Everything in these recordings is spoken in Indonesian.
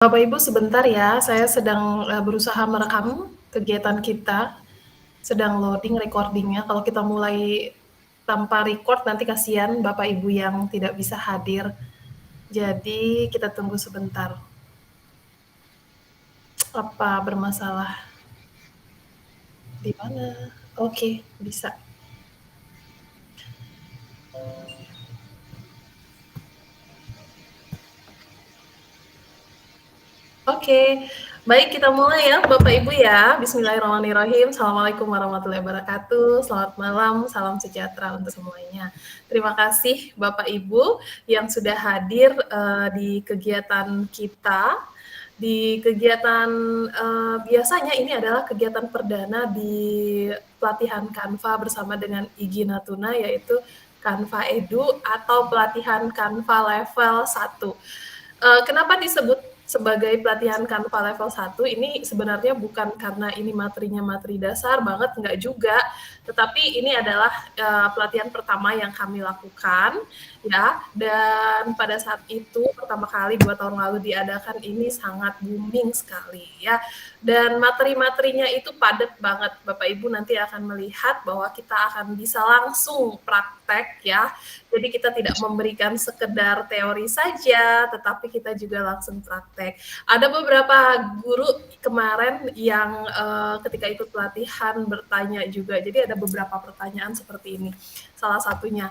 Bapak Ibu sebentar ya, saya sedang berusaha merekam kegiatan kita, sedang loading recordingnya. Kalau kita mulai tanpa record nanti kasihan Bapak Ibu yang tidak bisa hadir. Jadi kita tunggu sebentar. Apa bermasalah? Di mana? Oke, bisa. Oke, baik kita mulai ya Bapak Ibu ya. Bismillahirrahmanirrahim. Assalamualaikum warahmatullahi wabarakatuh. Selamat malam, salam sejahtera untuk semuanya. Terima kasih Bapak Ibu yang sudah hadir di kegiatan kita. Di kegiatan biasanya ini adalah kegiatan perdana di pelatihan Canva bersama dengan Igi Natuna, yaitu Canva Edu atau pelatihan Canva level 1. Kenapa disebut sebagai pelatihan Canva level 1? Ini sebenarnya bukan karena ini materinya materi dasar banget, enggak juga. Tetapi ini adalah pelatihan pertama yang kami lakukan, ya. Dan pada saat itu pertama kali 2 tahun lalu diadakan ini sangat booming sekali, ya. Dan materi-materinya itu padat banget. Bapak Ibu nanti akan melihat bahwa kita akan bisa langsung praktek, ya. Jadi kita tidak memberikan sekedar teori saja, tetapi kita juga langsung praktek. Ada beberapa guru kemarin yang ketika ikut pelatihan bertanya juga. Jadi ada beberapa pertanyaan seperti ini. Salah satunya,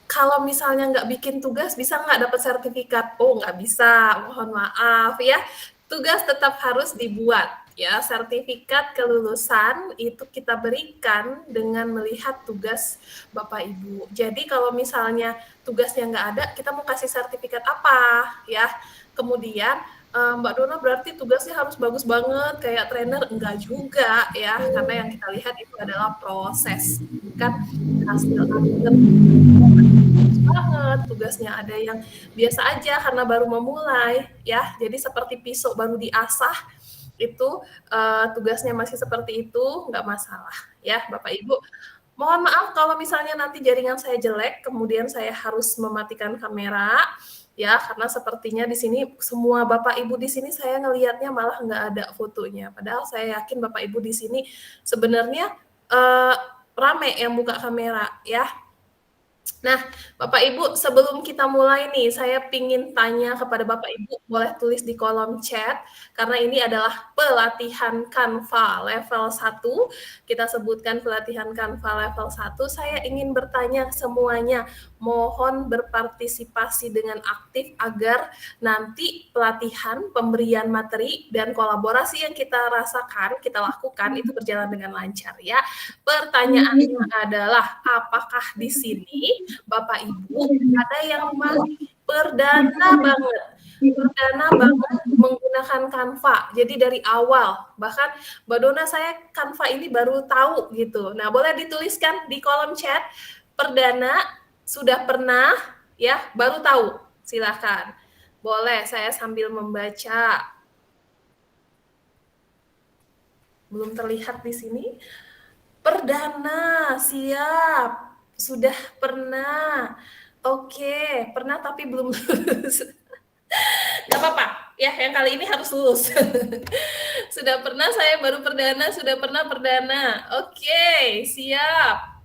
kalau misalnya nggak bikin tugas bisa nggak dapat sertifikat? Oh nggak bisa, mohon maaf ya. Tugas tetap harus dibuat. Ya, sertifikat kelulusan itu kita berikan dengan melihat tugas Bapak Ibu. Jadi kalau misalnya tugasnya nggak ada, kita mau kasih sertifikat apa, ya? Kemudian Mbak Dona berarti tugasnya harus bagus banget kayak trainer, enggak juga ya, karena yang kita lihat itu adalah proses, bukan hasil akhir. Bagus banget tugasnya, ada yang biasa aja karena baru memulai, ya. Jadi seperti pisau baru diasah itu tugasnya masih seperti itu, nggak masalah ya Bapak Ibu. Mohon maaf kalau misalnya nanti jaringan saya jelek, kemudian saya harus mematikan kamera, ya karena sepertinya di sini semua Bapak Ibu di sini saya ngelihatnya malah nggak ada fotonya. Padahal saya yakin Bapak Ibu di sini sebenarnya rame yang buka kamera, ya. Nah, Bapak Ibu, sebelum kita mulai nih, saya pingin tanya kepada Bapak Ibu, boleh tulis di kolom chat, karena ini adalah pelatihan Canva level 1. Kita sebutkan pelatihan Canva level 1. Saya ingin bertanya semuanya, mohon berpartisipasi dengan aktif agar nanti pelatihan, pemberian materi, dan kolaborasi yang kita rasakan, kita lakukan, itu berjalan dengan lancar ya. Pertanyaannya adalah, apakah di sini Bapak Ibu ada yang masih perdana banget menggunakan Canva. Jadi dari awal, bahkan Mbak Dona saya Canva ini baru tahu gitu. Nah, boleh dituliskan di kolom chat perdana, sudah pernah, ya, baru tahu. Silakan. Boleh saya sambil membaca. Belum terlihat di sini. Perdana, siap. Sudah pernah. Oke, pernah tapi belum lulus. Gak apa-apa, ya yang kali ini harus lulus. Sudah pernah, saya baru perdana, sudah pernah perdana. Oke, siap.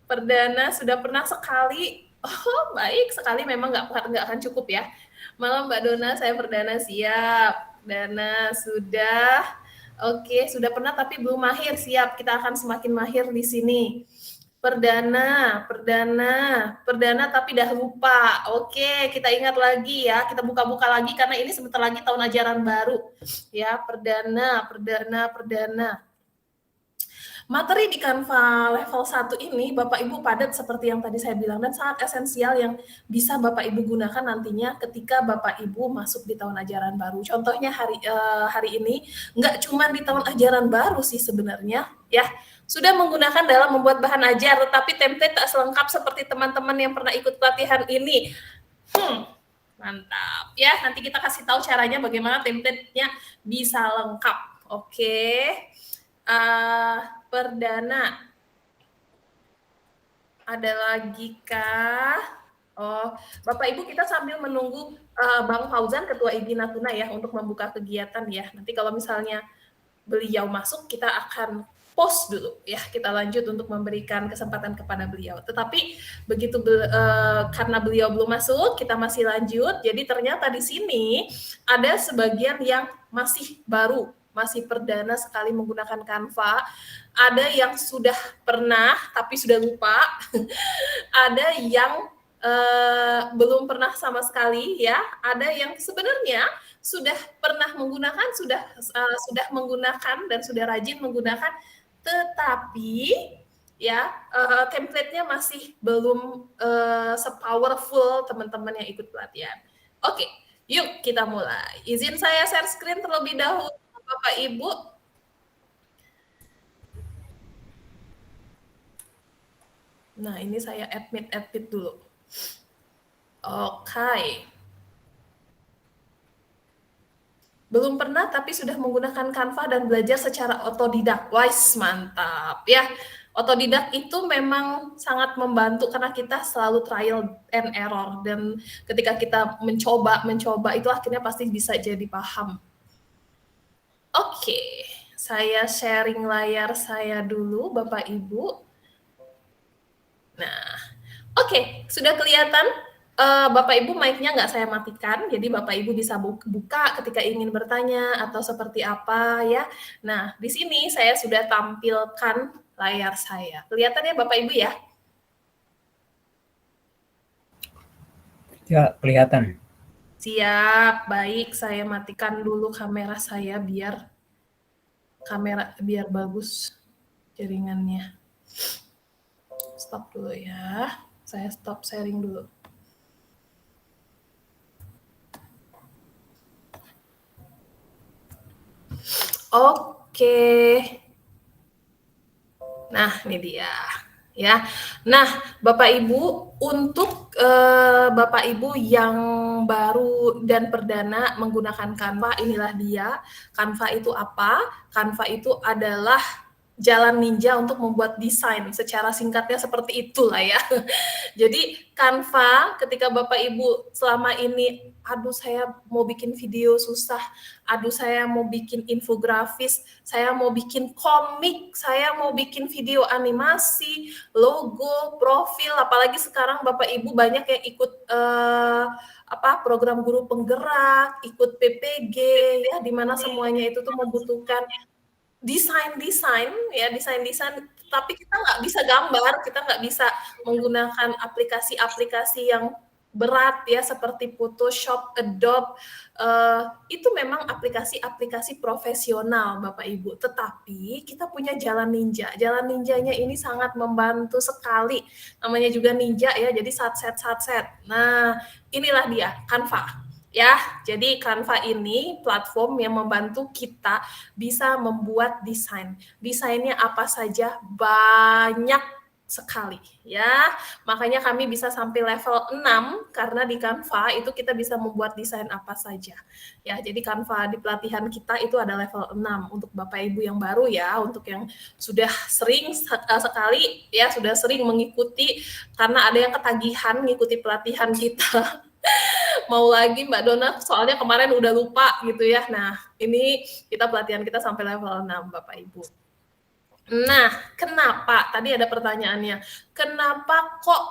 Perdana, sudah pernah sekali. Oh, baik, sekali memang nggak akan cukup ya. Malam Mbak Dona, saya perdana, siap. Dana, sudah. Oke, sudah pernah tapi belum mahir, siap. Kita akan semakin mahir di sini. Perdana tapi dah lupa. Oke, kita ingat lagi ya. Kita buka-buka lagi karena ini sebentar lagi tahun ajaran baru. Ya, perdana. Materi di Canva level 1 ini Bapak Ibu padat seperti yang tadi saya bilang dan sangat esensial yang bisa Bapak Ibu gunakan nantinya ketika Bapak Ibu masuk di tahun ajaran baru. Contohnya hari ini nggak cuma di tahun ajaran baru sih sebenarnya ya. Sudah menggunakan dalam membuat bahan ajar, tetapi template tak selengkap seperti teman-teman yang pernah ikut pelatihan ini. Mantap ya. Nanti kita kasih tahu caranya bagaimana template-nya bisa lengkap. Oke. Perdana. Ada lagi kah? Oh, Bapak Ibu kita sambil menunggu Bang Fauzan Ketua IBI Natuna ya untuk membuka kegiatan ya. Nanti kalau misalnya beliau masuk, kita akan pause dulu ya. Kita lanjut untuk memberikan kesempatan kepada beliau. Tetapi begitu karena beliau belum masuk, kita masih lanjut. Jadi ternyata di sini ada sebagian yang masih baru, masih perdana sekali menggunakan Canva. Ada yang sudah pernah tapi sudah lupa. Ada yang belum pernah sama sekali ya. Ada yang sebenarnya sudah pernah menggunakan, sudah menggunakan dan sudah rajin menggunakan, tetapi ya template-nya masih belum sepowerful teman-teman yang ikut pelatihan. Oke, yuk kita mulai. Izin saya share screen terlebih dahulu, Bapak Ibu. Nah, ini saya admit dulu. Oke. Belum pernah tapi sudah menggunakan Canva dan belajar secara otodidak. Wise, mantap ya. Otodidak itu memang sangat membantu karena kita selalu trial and error, dan ketika kita mencoba itu akhirnya pasti bisa jadi paham. Oke, saya sharing layar saya dulu Bapak Ibu. Nah, oke, sudah kelihatan? Bapak Ibu mic-nya nggak saya matikan, jadi Bapak Ibu bisa buka ketika ingin bertanya atau seperti apa ya. Nah, di sini saya sudah tampilkan layar saya. Kelihatan ya Bapak Ibu ya? Ya, kelihatan. Siap, baik. Saya matikan dulu kamera saya biar bagus jaringannya. Stop dulu ya. Saya stop sharing dulu. Oke. Nah, ini dia ya. Nah, Bapak Ibu, untuk Bapak Ibu yang baru dan perdana menggunakan Canva, inilah dia. Canva itu apa? Canva itu adalah jalan ninja untuk membuat desain. Secara singkatnya seperti itulah ya. Jadi Canva, ketika Bapak Ibu selama ini, aduh saya mau bikin video susah, aduh saya mau bikin infografis, saya mau bikin komik, saya mau bikin video animasi, logo, profil, apalagi sekarang Bapak Ibu banyak yang ikut program guru penggerak, ikut PPG ya, di mana semuanya itu tuh membutuhkan desain, tapi kita nggak bisa gambar, kita nggak bisa menggunakan aplikasi-aplikasi yang berat ya seperti Photoshop, Adobe, itu memang aplikasi-aplikasi profesional Bapak Ibu. Tetapi kita punya jalan ninja. Jalan ninjanya ini sangat membantu sekali. Namanya juga ninja ya, jadi satset. Nah, inilah dia, Canva. Ya, jadi Canva ini platform yang membantu kita bisa membuat desain. Desainnya apa saja? Banyak sekali ya. Makanya kami bisa sampai level 6 karena di Canva itu kita bisa membuat desain apa saja. Ya, jadi Canva di pelatihan kita itu ada level 6 untuk Bapak Ibu yang baru ya, untuk yang sudah sering sekali ya, sudah sering mengikuti karena ada yang ketagihan mengikuti pelatihan kita. Mau lagi Mbak Dona, soalnya kemarin udah lupa gitu ya. Nah, ini kita pelatihan kita sampai level 6 Bapak Ibu. Nah, kenapa? Tadi ada pertanyaannya. Kenapa kok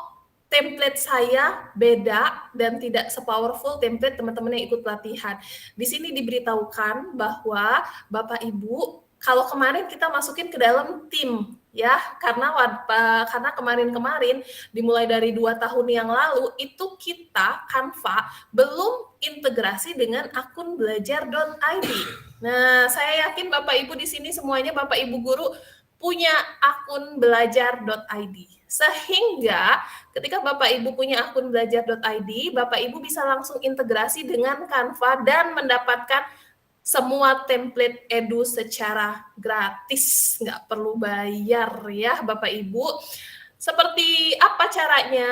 template saya beda dan tidak sepowerful template teman-teman yang ikut pelatihan? Di sini diberitahukan bahwa Bapak Ibu, kalau kemarin kita masukin ke dalam tim ya, karena kemarin dimulai dari 2 tahun yang lalu itu kita Canva belum integrasi dengan akun belajar.id. Nah, saya yakin Bapak Ibu di sini semuanya Bapak Ibu guru punya akun belajar.id. Sehingga ketika Bapak Ibu punya akun belajar.id, Bapak Ibu bisa langsung integrasi dengan Canva dan mendapatkan semua template edu secara gratis, nggak perlu bayar ya Bapak Ibu. Seperti apa caranya?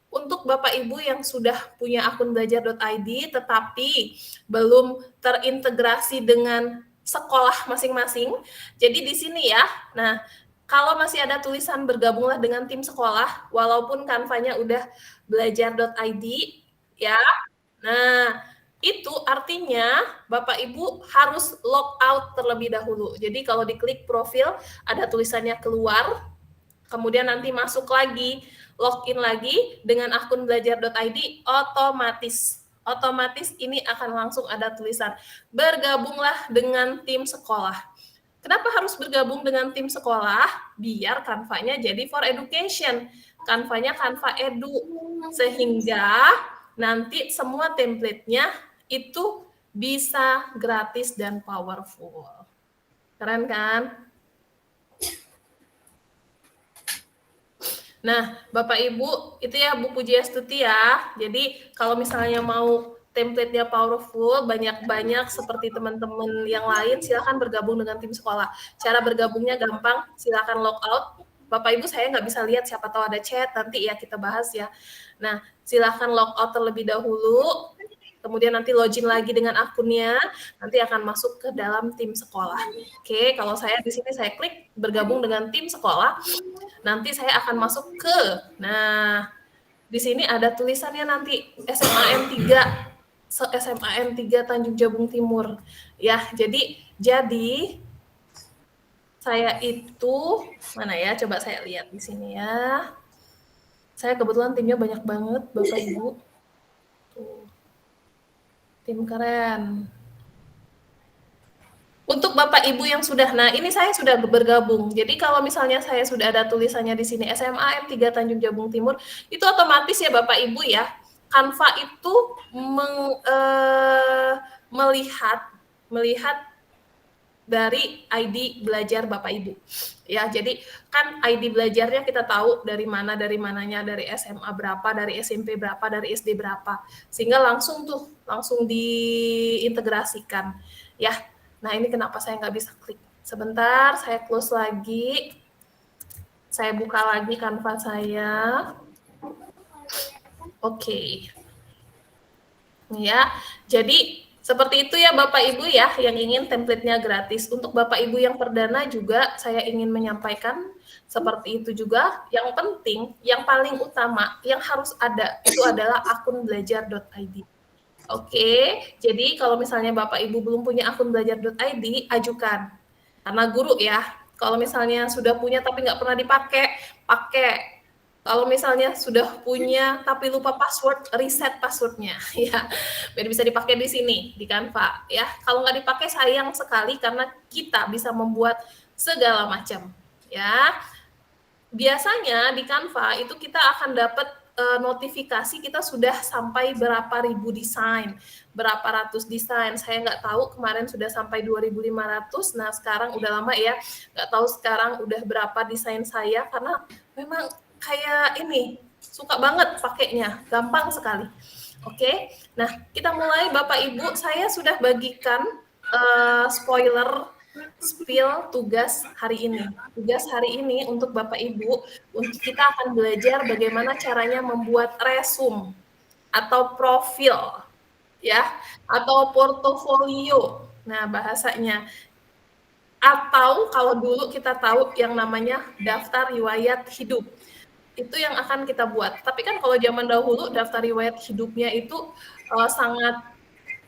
Untuk Bapak Ibu yang sudah punya akun belajar.id tetapi belum terintegrasi dengan sekolah masing-masing. Jadi di sini ya, nah Kalau masih ada tulisan bergabunglah dengan tim sekolah, walaupun Canva-nya udah belajar.id, ya. Nah, itu artinya Bapak Ibu harus log out terlebih dahulu. Jadi kalau diklik profil, ada tulisannya keluar, kemudian nanti masuk lagi, login lagi dengan akun belajar.id, otomatis ini akan langsung ada tulisan bergabunglah dengan tim sekolah. Kenapa harus bergabung dengan tim sekolah? Biar Canva-nya jadi for education. Canva-nya Canva Edu. Sehingga nanti semua template-nya itu bisa gratis dan powerful. Keren kan? Nah, Bapak Ibu, itu ya Bu Pujiastuti ya. Jadi kalau misalnya mau template-nya powerful, banyak-banyak seperti teman-teman yang lain, silakan bergabung dengan tim sekolah. Cara bergabungnya gampang, silakan log out. Bapak Ibu saya nggak bisa lihat, siapa tahu ada chat, nanti ya kita bahas ya. Nah, silakan log out terlebih dahulu, kemudian nanti login lagi dengan akunnya, nanti akan masuk ke dalam tim sekolah. Oke, kalau saya di sini saya klik bergabung dengan tim sekolah, nanti saya akan masuk ke, nah, di sini ada tulisannya nanti SMAN 3 Tanjung Jabung Timur. Ya, jadi saya itu mana ya? Coba saya lihat di sini ya. Saya kebetulan timnya banyak banget, Bapak Ibu. Tuh. Tim keren. Untuk Bapak Ibu yang sudah, nah ini saya sudah bergabung. Jadi kalau misalnya saya sudah ada tulisannya di sini SMAN 3 Tanjung Jabung Timur, itu otomatis ya Bapak Ibu ya, Canva itu melihat dari ID belajar Bapak Ibu. Ya, jadi kan ID belajarnya kita tahu dari mananya, dari SMA berapa, dari SMP berapa, dari SD berapa. Sehingga langsung diintegrasikan. Ya, nah ini kenapa saya nggak bisa klik. Sebentar, saya close lagi. Saya buka lagi Canva saya. Oke. Ya, jadi seperti itu ya Bapak Ibu ya, yang ingin template-nya gratis. Untuk Bapak Ibu yang perdana juga saya ingin menyampaikan seperti itu juga. Yang penting, yang paling utama, yang harus ada itu adalah akun belajar.id. Oke, jadi kalau misalnya Bapak Ibu belum punya akun belajar.id, ajukan. Karena guru ya, kalau misalnya sudah punya tapi nggak pernah dipakai, pakai. Kalau misalnya sudah punya tapi lupa password, reset passwordnya ya, biar bisa dipakai di sini di Canva ya. Kalau nggak dipakai sayang sekali karena kita bisa membuat segala macam ya. Biasanya di Canva itu kita akan dapat notifikasi kita sudah sampai berapa ribu desain, berapa ratus desain. Saya nggak tahu kemarin sudah sampai 2.500. Nah sekarang udah lama ya, nggak tahu sekarang udah berapa desain saya karena memang kayak ini suka banget pakainya, gampang sekali. Oke, nah kita mulai Bapak Ibu. Saya sudah bagikan spoiler spill tugas hari ini. Tugas hari ini untuk Bapak Ibu, untuk kita akan belajar bagaimana caranya membuat resume atau profil, ya, atau portofolio. Nah, bahasanya. Atau kalau dulu kita tahu yang namanya daftar riwayat hidup. Itu yang akan kita buat. Tapi kan kalau zaman dahulu daftar riwayat hidupnya itu sangat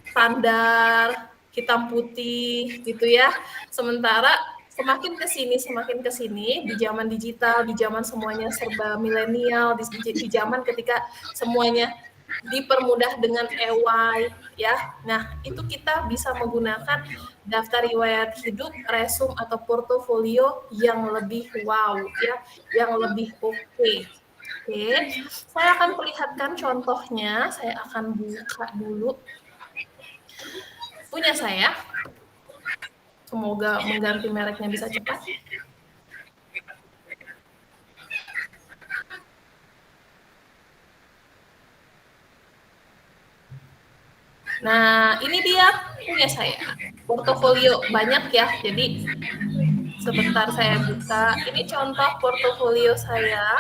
standar, hitam putih gitu ya. Sementara semakin ke sini di zaman digital, di zaman semuanya serba milenial, di zaman ketika semuanya dipermudah dengan AI ya. Nah, itu kita bisa menggunakan daftar riwayat hidup, resume atau portofolio yang lebih wow ya, yang lebih oke. Oke, saya akan perlihatkan contohnya. Saya akan buka dulu punya saya. Semoga mengganti mereknya bisa cepat. Nah, ini dia punya saya. Portofolio banyak ya. Jadi sebentar saya buka. Ini contoh portofolio saya.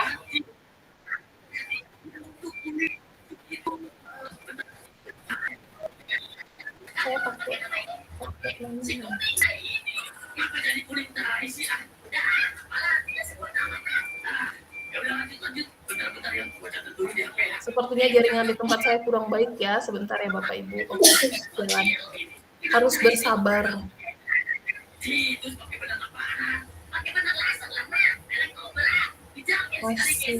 Saya pakai mana? sepertinya jaringan di tempat saya kurang baik ya. Sebentar ya Bapak Ibu. Oke, jalan. Harus bersabar. Masih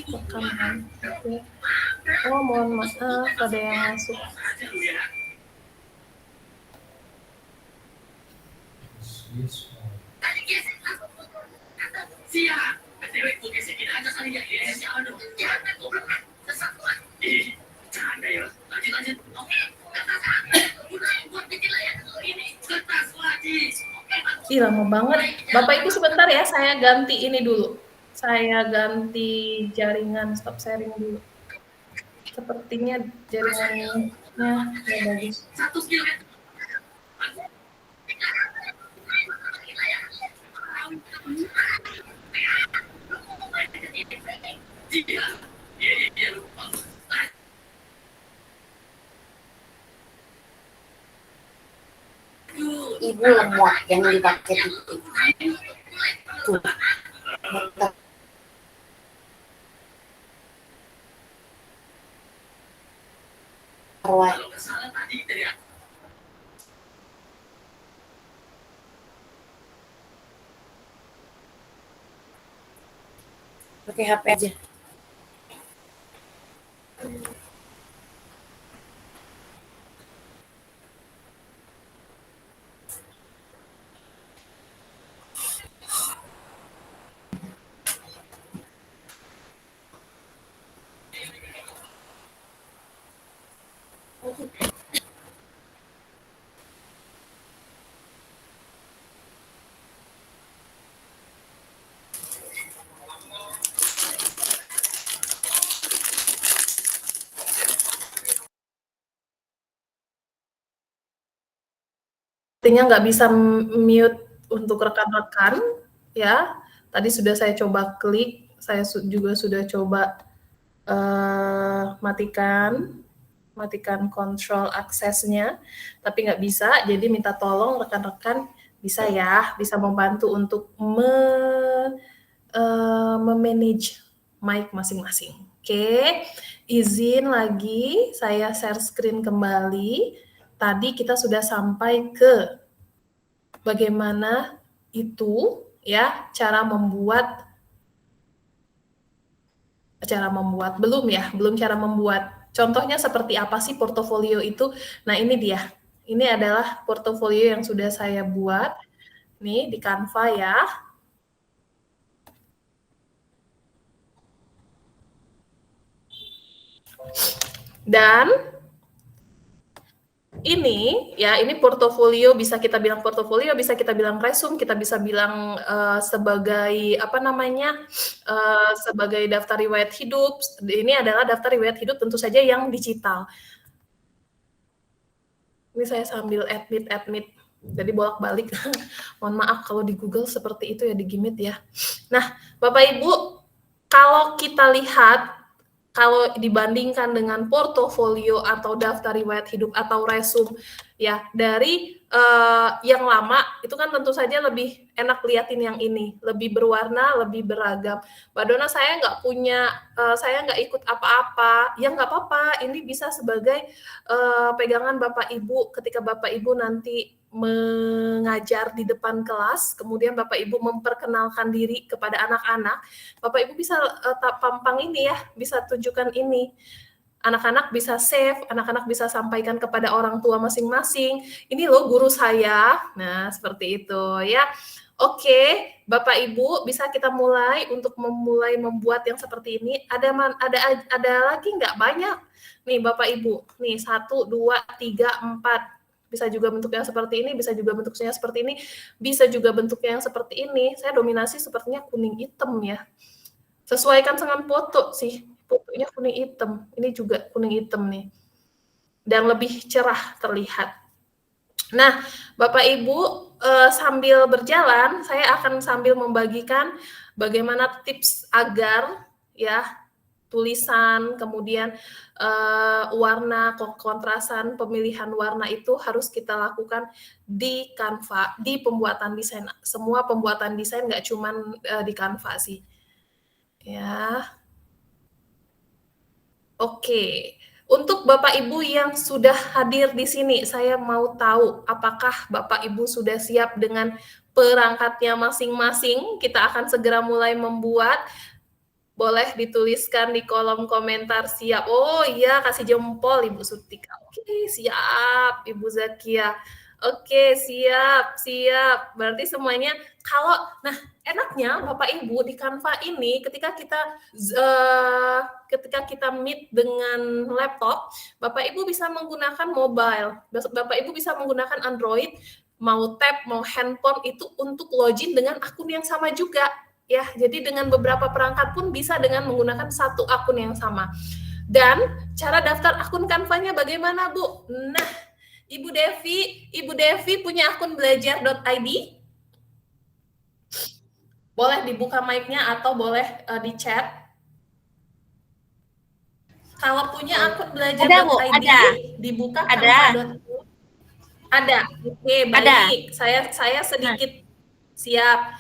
rekaman. Oke. Oh, mohon maaf ada yang masuk. Ih, lama banget. Bapak Ibu sebentar ya, saya ganti ini dulu. Saya ganti jaringan, stop sharing dulu. Sepertinya jaringannya nggak bagus. Ibu lemot yang dipakai tuh. Pakai HP aja. Sepertinya nggak bisa mute untuk rekan-rekan, ya. Tadi sudah saya coba klik, saya juga sudah coba matikan kontrol aksesnya, tapi nggak bisa. Jadi minta tolong rekan-rekan bisa ya, bisa membantu untuk memanage mic masing-masing. Oke, izin lagi saya share screen kembali. Tadi kita sudah sampai ke bagaimana itu ya cara membuat belum cara membuat. Contohnya seperti apa sih portofolio itu? Nah, ini dia. Ini adalah portofolio yang sudah saya buat nih di Canva ya. Dan ini portofolio, bisa kita bilang portofolio, bisa kita bilang resume, kita bisa bilang sebagai sebagai daftar riwayat hidup. Ini adalah daftar riwayat hidup tentu saja yang digital. Ini saya sambil admit, jadi bolak-balik. Mohon maaf kalau di Google seperti itu ya, di Gimit ya. Nah, Bapak Ibu, kalau kita lihat, kalau dibandingkan dengan portofolio atau daftar riwayat hidup atau resume ya dari yang lama, itu kan tentu saja lebih enak liatin yang ini, lebih berwarna, lebih beragam. Mbak Dona, saya nggak ikut apa-apa, ya nggak apa-apa, ini bisa sebagai pegangan Bapak Ibu ketika Bapak Ibu nanti mengajar di depan kelas, kemudian Bapak Ibu memperkenalkan diri kepada anak-anak, Bapak Ibu bisa pampang ini ya, bisa tunjukkan ini. Anak-anak bisa save, anak-anak bisa sampaikan kepada orang tua masing-masing. Ini loh guru saya. Nah, seperti itu ya. Oke, Bapak Ibu, bisa kita mulai untuk memulai membuat yang seperti ini. Ada lagi nggak? Banyak. Nih Bapak Ibu, nih 1, 2, 3, 4. Bisa juga bentuknya seperti ini, bisa juga bentuknya seperti ini, bisa juga bentuknya yang seperti ini. Saya dominasi sepertinya kuning hitam ya. Sesuaikan dengan foto sih. Fotonya kuning hitam. Ini juga kuning hitam nih. Dan lebih cerah terlihat. Nah, Bapak Ibu, sambil berjalan, saya akan sambil membagikan bagaimana tips agar ya tulisan, kemudian warna, kontrasan, pemilihan warna itu harus kita lakukan di Canva, di pembuatan desain. Semua pembuatan desain nggak cuma di Canva sih. Ya. Oke. Untuk Bapak Ibu yang sudah hadir di sini, saya mau tahu apakah Bapak Ibu sudah siap dengan perangkatnya masing-masing? Kita akan segera mulai membuat. Boleh dituliskan di kolom komentar siap. Oh iya, kasih jempol Ibu Sutika. Oke, siap Ibu Zakia. Oke, siap, siap. Berarti semuanya nah enaknya Bapak Ibu di Canva ini ketika kita meet dengan laptop, Bapak Ibu bisa menggunakan mobile. Bapak Ibu bisa menggunakan Android, mau tab, mau handphone itu untuk login dengan akun yang sama juga. Ya, jadi dengan beberapa perangkat pun bisa dengan menggunakan satu akun yang sama. Dan cara daftar akun Canva-nya bagaimana, Bu? Nah, Ibu Devi punya akun belajar.id? Boleh dibuka mic-nya atau boleh di chat. Kalau punya akun belajar.id, dibuka Canva.id. Ada. Oke, baik. Saya sedikit siap.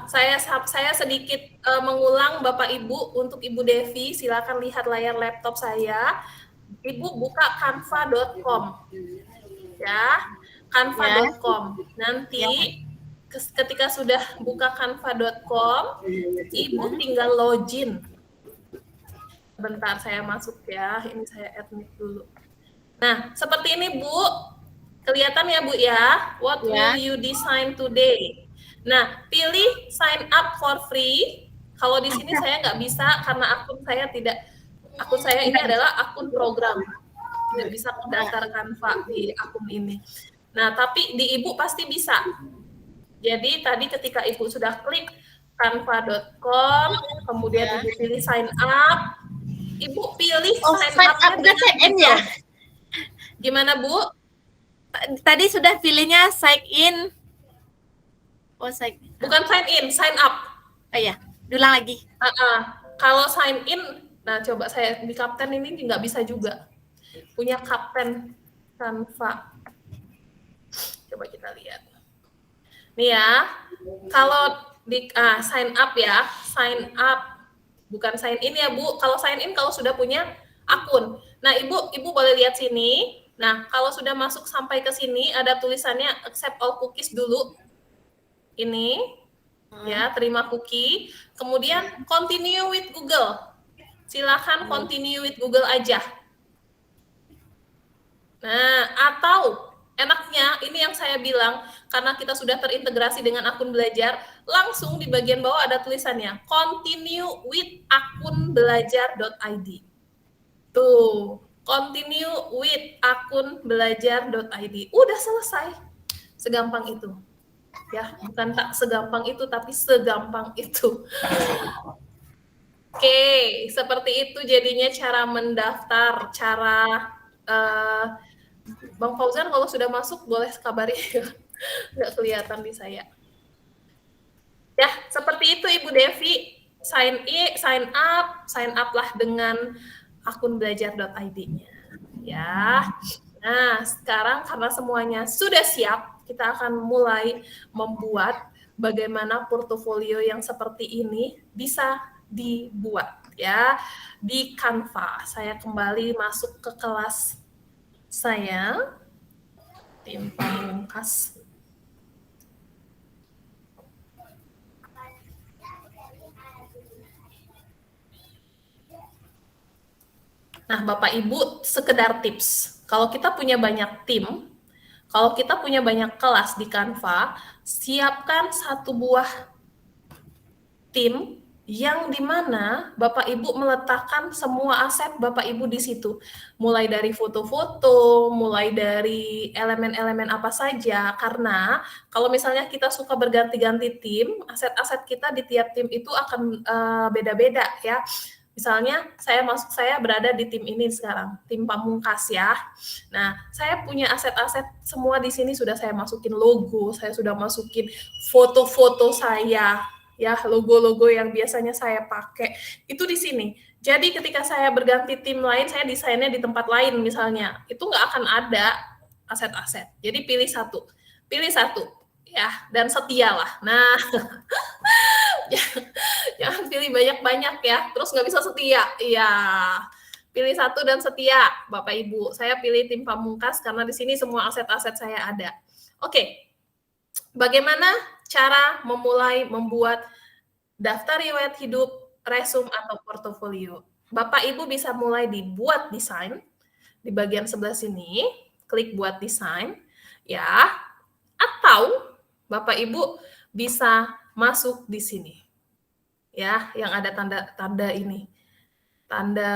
Saya sedikit mengulang Bapak Ibu untuk Ibu Devi, silakan lihat layar laptop saya. Ibu buka canva.com. Ya, canva.com. Nanti ketika sudah buka canva.com, Ibu tinggal login. Bentar saya masuk ya. Ini saya admit dulu. Nah, seperti ini Bu. Kelihatan ya Bu ya? What will you design today? Nah, pilih sign up for free. Kalau di sini saya nggak bisa karena akun saya ini adalah akun program. Nggak bisa mendaftar Canva di akun ini. Nah, tapi di Ibu pasti bisa. Jadi tadi ketika Ibu sudah klik canva.com, kemudian Ibu pilih sign up, Ibu pilih sign up sign ya. Gimana Bu? Tadi sudah pilihnya sign in. Bukan sign in, sign up. Oh iya, ulang lagi. Kalau sign in, nah coba saya di Kapten ini nggak bisa juga. Punya Kapten Canva. Coba kita lihat. Nih ya, kalau di sign up ya, sign up. Bukan sign in ya Bu. Kalau sign in kalau sudah punya akun. Nah Ibu boleh lihat sini. Nah kalau sudah masuk sampai ke sini ada tulisannya accept all cookies dulu. Ini ya, terima cookie. Kemudian continue with Google. Silakan continue with Google aja. Nah, atau enaknya ini yang saya bilang karena kita sudah terintegrasi dengan akun belajar, langsung di bagian bawah ada tulisannya continue with akun belajar.id. Tuh, continue with akun belajar.id. Udah selesai. Segampang itu. Ya, bukan tak segampang itu, tapi segampang itu. Oke, seperti itu jadinya cara mendaftar, Bang Fauzan kalau sudah masuk boleh kabari, nggak kelihatan di saya. Ya, seperti itu Ibu Devi, sign up lah dengan akun belajar.id-nya. Ya, nah sekarang karena semuanya sudah siap, kita akan mulai membuat bagaimana portofolio yang seperti ini bisa dibuat ya di Canva. Saya kembali masuk ke kelas saya, tim pamungkas. Nah, Bapak Ibu, sekedar tips. Kalau kita punya banyak tim, kalau kita punya banyak kelas di Canva, siapkan satu buah tim yang dimana Bapak Ibu meletakkan semua aset Bapak Ibu di situ. Mulai dari foto-foto, mulai dari elemen-elemen apa saja. Karena kalau misalnya kita suka berganti-ganti tim, aset-aset kita di tiap tim itu akan beda-beda ya. Misalnya saya berada di tim ini sekarang, tim pamungkas ya. Nah, saya punya aset-aset semua di sini sudah saya masukin logo, saya sudah masukin foto-foto saya, ya logo-logo yang biasanya saya pakai itu di sini. Jadi ketika saya berganti tim lain, saya desainnya di tempat lain misalnya, itu nggak akan ada aset-aset. Jadi pilih satu ya, dan setialah. Nah, jangan pilih banyak-banyak ya, terus nggak bisa setia. Iya, Pilih satu dan setia, Bapak Ibu. Saya pilih tim Pamungkas karena di sini semua aset-aset saya ada. Oke. Bagaimana cara membuat daftar riwayat hidup, resume atau portofolio? Bapak Ibu bisa mulai dibuat desain di bagian sebelah sini, klik buat desain ya. Atau Bapak Ibu bisa masuk di sini. Ya, yang ada tanda ini. Tanda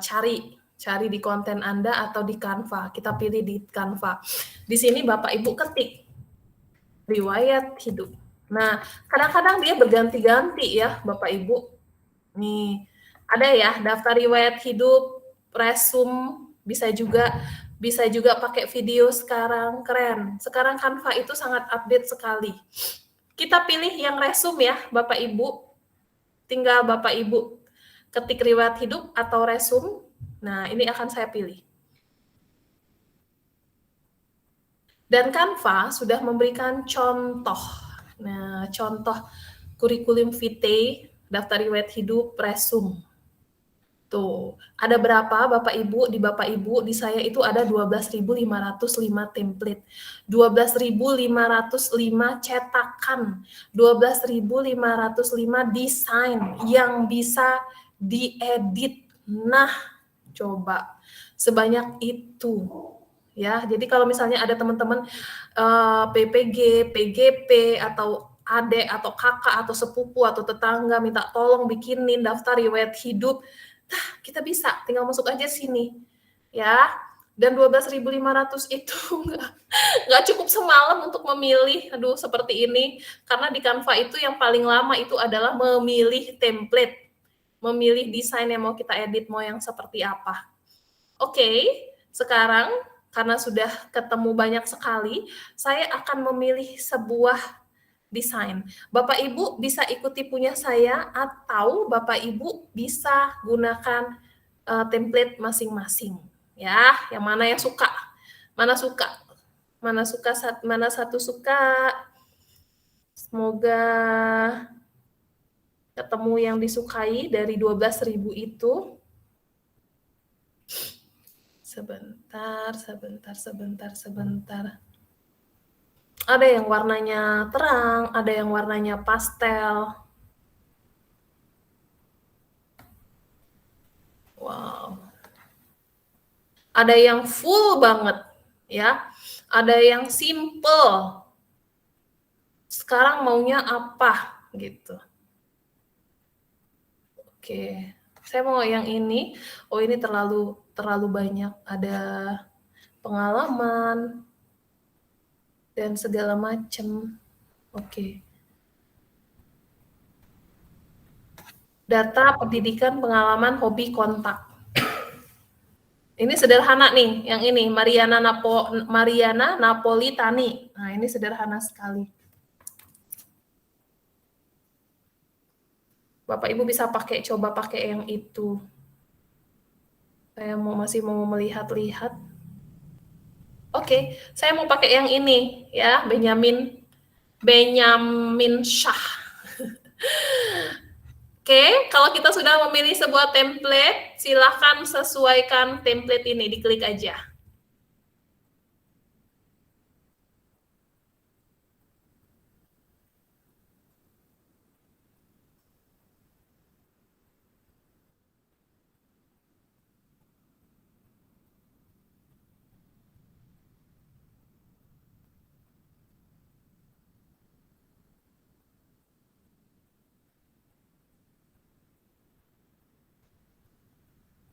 cari di konten Anda atau di Canva. Kita pilih di Canva. Di sini Bapak Ibu ketik riwayat hidup. Nah, kadang-kadang dia berganti-ganti ya, Bapak Ibu. Nih, ada ya daftar riwayat hidup, resume, bisa juga pakai video sekarang, keren. Sekarang Canva itu sangat update sekali. Kita pilih yang resume ya, Bapak Ibu. Tinggal Bapak Ibu ketik riwayat hidup atau resume. Nah, ini akan saya pilih. Dan Canva sudah memberikan contoh. Nah, contoh kurikulum vitae, daftar riwayat hidup, resume. Tuh, ada berapa Bapak Ibu? Di Bapak Ibu, di saya itu ada 12.505 template, 12.505 cetakan, 12.505 desain yang bisa diedit. Nah, coba sebanyak itu. Ya, jadi kalau misalnya ada teman-teman PPG, PGP atau adik atau kakak atau sepupu atau tetangga minta tolong bikinin daftar riwayat hidup, kita bisa tinggal masuk aja sini, ya. Dan 12.500 itu nggak cukup semalam untuk memilih, aduh seperti ini, karena di Canva itu yang paling lama itu adalah memilih template, memilih desain yang mau kita edit, mau yang seperti apa. Oke, sekarang karena sudah ketemu banyak sekali, saya akan memilih sebuah desain. Bapak Ibu bisa ikuti punya saya atau Bapak Ibu bisa gunakan template masing-masing. Ya, yang mana yang suka? Mana suka? Mana satu suka? Semoga ketemu yang disukai dari 12.000 itu. Sebentar. Ada yang warnanya terang, ada yang warnanya pastel. Wow. Ada yang full banget, ya. Ada yang simple. Sekarang maunya apa, gitu. Oke, saya mau yang ini. Oh, ini terlalu banyak. Ada pengalaman dan segala macam. Oke. Data pendidikan, pengalaman, hobi, kontak. Ini sederhana nih, yang ini Mariana Napolitani. Nah, ini sederhana sekali. Bapak Ibu bisa coba pakai yang itu. Saya masih mau melihat-lihat. Oke, saya mau pakai yang ini ya, Benyamin Shah. Oke, kalau kita sudah memilih sebuah template, silakan sesuaikan template ini, diklik aja.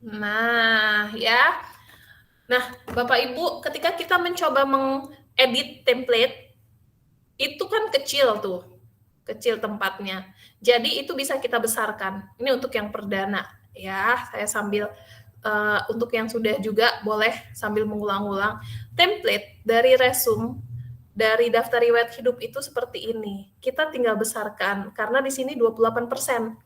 Nah, ya. Nah, Bapak Ibu, ketika kita mencoba mengedit template, itu kan kecil tuh. Kecil tempatnya. Jadi itu bisa kita besarkan. Ini untuk yang perdana, ya. Saya sambil untuk yang sudah juga boleh sambil mengulang-ulang. Template dari resume, dari daftar riwayat hidup itu seperti ini. Kita tinggal besarkan karena di sini 28%.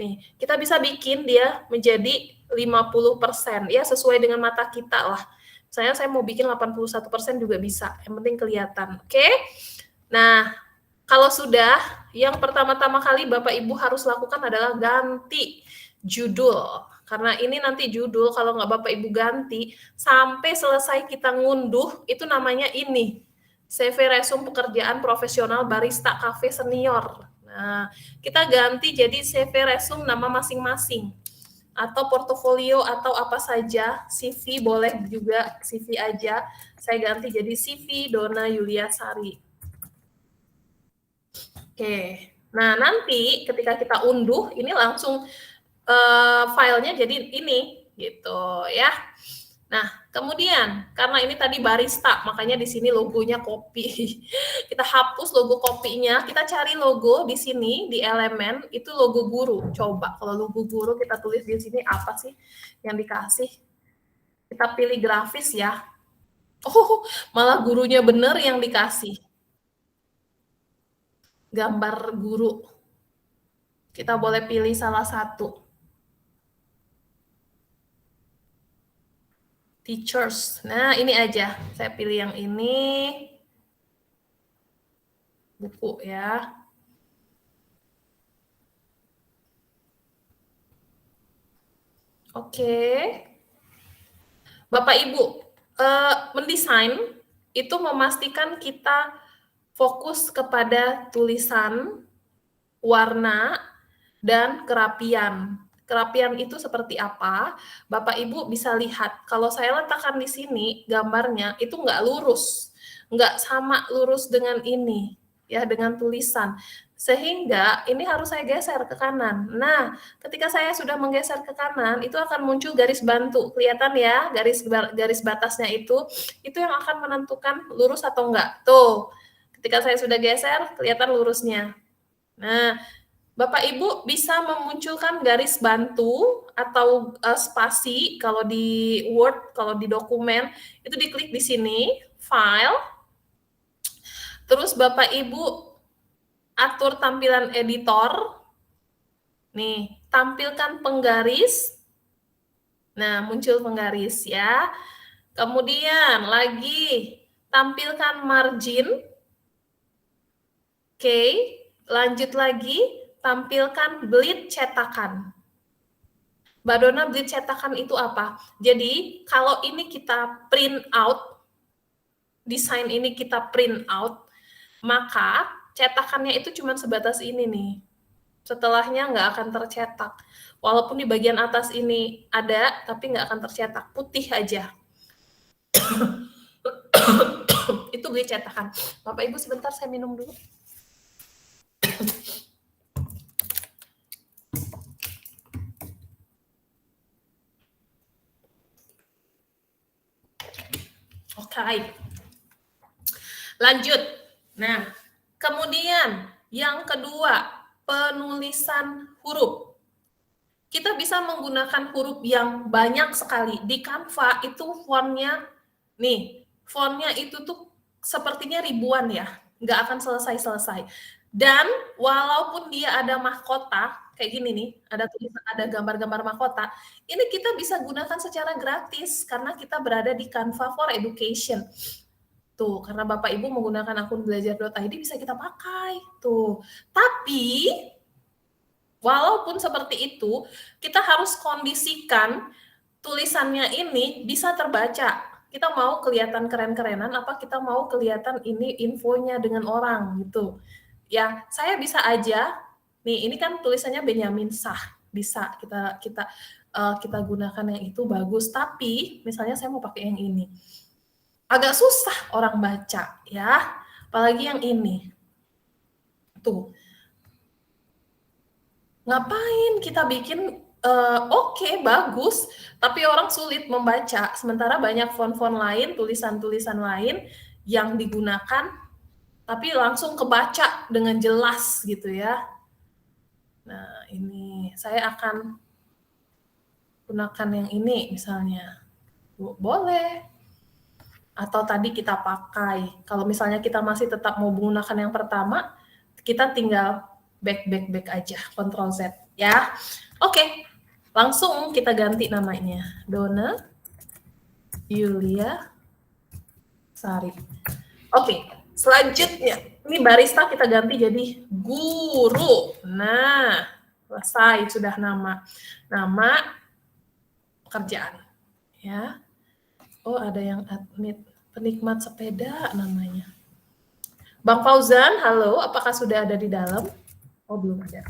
Nih, kita bisa bikin dia menjadi 50%, ya sesuai dengan mata kita lah. Saya mau bikin 81% juga bisa, yang penting kelihatan. Oke? Nah, kalau sudah, yang pertama-tama kali Bapak Ibu harus lakukan adalah ganti judul. Karena ini nanti judul, kalau nggak Bapak Ibu ganti, sampai selesai kita ngunduh, itu namanya ini. CV resume pekerjaan profesional barista cafe senior. Nah, kita ganti jadi CV resume nama masing-masing. Atau portofolio atau apa saja, CV boleh juga, CV aja. Saya ganti jadi CV Dona Yulia Sari. Oke, nah nanti ketika kita unduh, ini langsung filenya jadi ini gitu ya. Nah, kemudian karena ini tadi barista, makanya di sini logonya kopi. Kita hapus logo kopinya, kita cari logo di sini di elemen itu logo guru. Coba kalau logo guru kita tulis di sini apa sih yang dikasih? Kita pilih grafis ya. Oh, malah gurunya bener yang dikasih. Gambar guru. Kita boleh pilih salah satu. Teachers. Nah, ini aja. Saya pilih yang ini. Buku ya. Oke. Bapak Ibu, mendesain itu memastikan kita fokus kepada tulisan, warna, dan kerapian. Kerapian itu seperti apa? Bapak Ibu bisa lihat, kalau saya letakkan di sini gambarnya itu nggak lurus, nggak sama lurus dengan ini, ya dengan tulisan. Sehingga ini harus saya geser ke kanan. Nah, ketika saya sudah menggeser ke kanan, itu akan muncul garis bantu. Kelihatan ya, garis batasnya itu yang akan menentukan lurus atau enggak. Tuh, ketika saya sudah geser, kelihatan lurusnya. Nah, Bapak Ibu bisa memunculkan garis bantu atau spasi kalau di Word, kalau di dokumen, itu diklik di sini, File. Terus Bapak Ibu atur tampilan editor. Nih, tampilkan penggaris. Nah, muncul penggaris ya. Kemudian lagi tampilkan margin. Oke, lanjut lagi tampilkan bleed cetakan. Mbak Dona, bleed cetakan itu apa? Jadi, kalau ini kita print out, desain ini kita print out, maka cetakannya itu cuma sebatas ini nih. Setelahnya nggak akan tercetak. Walaupun di bagian atas ini ada, tapi nggak akan tercetak. Putih aja. Itu beli cetakan. Bapak Ibu sebentar saya minum dulu. Oke. Lanjut. Nah, kemudian yang kedua, penulisan huruf. Kita bisa menggunakan huruf yang banyak sekali. Di Canva itu fontnya, nih, fontnya itu tuh sepertinya ribuan ya. Nggak akan selesai-selesai. Dan walaupun dia ada mahkota, kayak gini nih, ada tulisan, ada gambar-gambar mahkota, ini kita bisa gunakan secara gratis karena kita berada di Canva for Education. Tuh, karena Bapak Ibu menggunakan akun belajar.id bisa kita pakai. Tuh. Tapi walaupun seperti itu, kita harus kondisikan tulisannya ini bisa terbaca. Kita mau kelihatan keren-kerenan, apa kita mau kelihatan ini infonya dengan orang gitu. Ya, saya bisa aja. Nih, ini kan tulisannya Benyamin Shah. Bisa kita gunakan yang itu bagus. Tapi misalnya saya mau pakai yang ini. Agak susah orang baca ya. Apalagi yang ini. Tuh. Ngapain kita bikin oke, bagus, tapi orang sulit membaca. Sementara banyak font-font lain, tulisan-tulisan lain yang digunakan, tapi langsung kebaca dengan jelas gitu ya. Nah, ini saya akan gunakan yang ini misalnya. Boleh. Atau tadi kita pakai. Kalau misalnya kita masih tetap mau menggunakan yang pertama, kita tinggal back aja, Ctrl Z ya. Oke, langsung kita ganti namanya. Dona Yulia Sari. Oke, selanjutnya ini barista kita ganti jadi guru. Nah, selesai sudah nama. Nama kerjaan. Ya. Oh, ada yang admit penikmat sepeda namanya. Bang Fauzan, halo, apakah sudah ada di dalam? Oh, belum ada.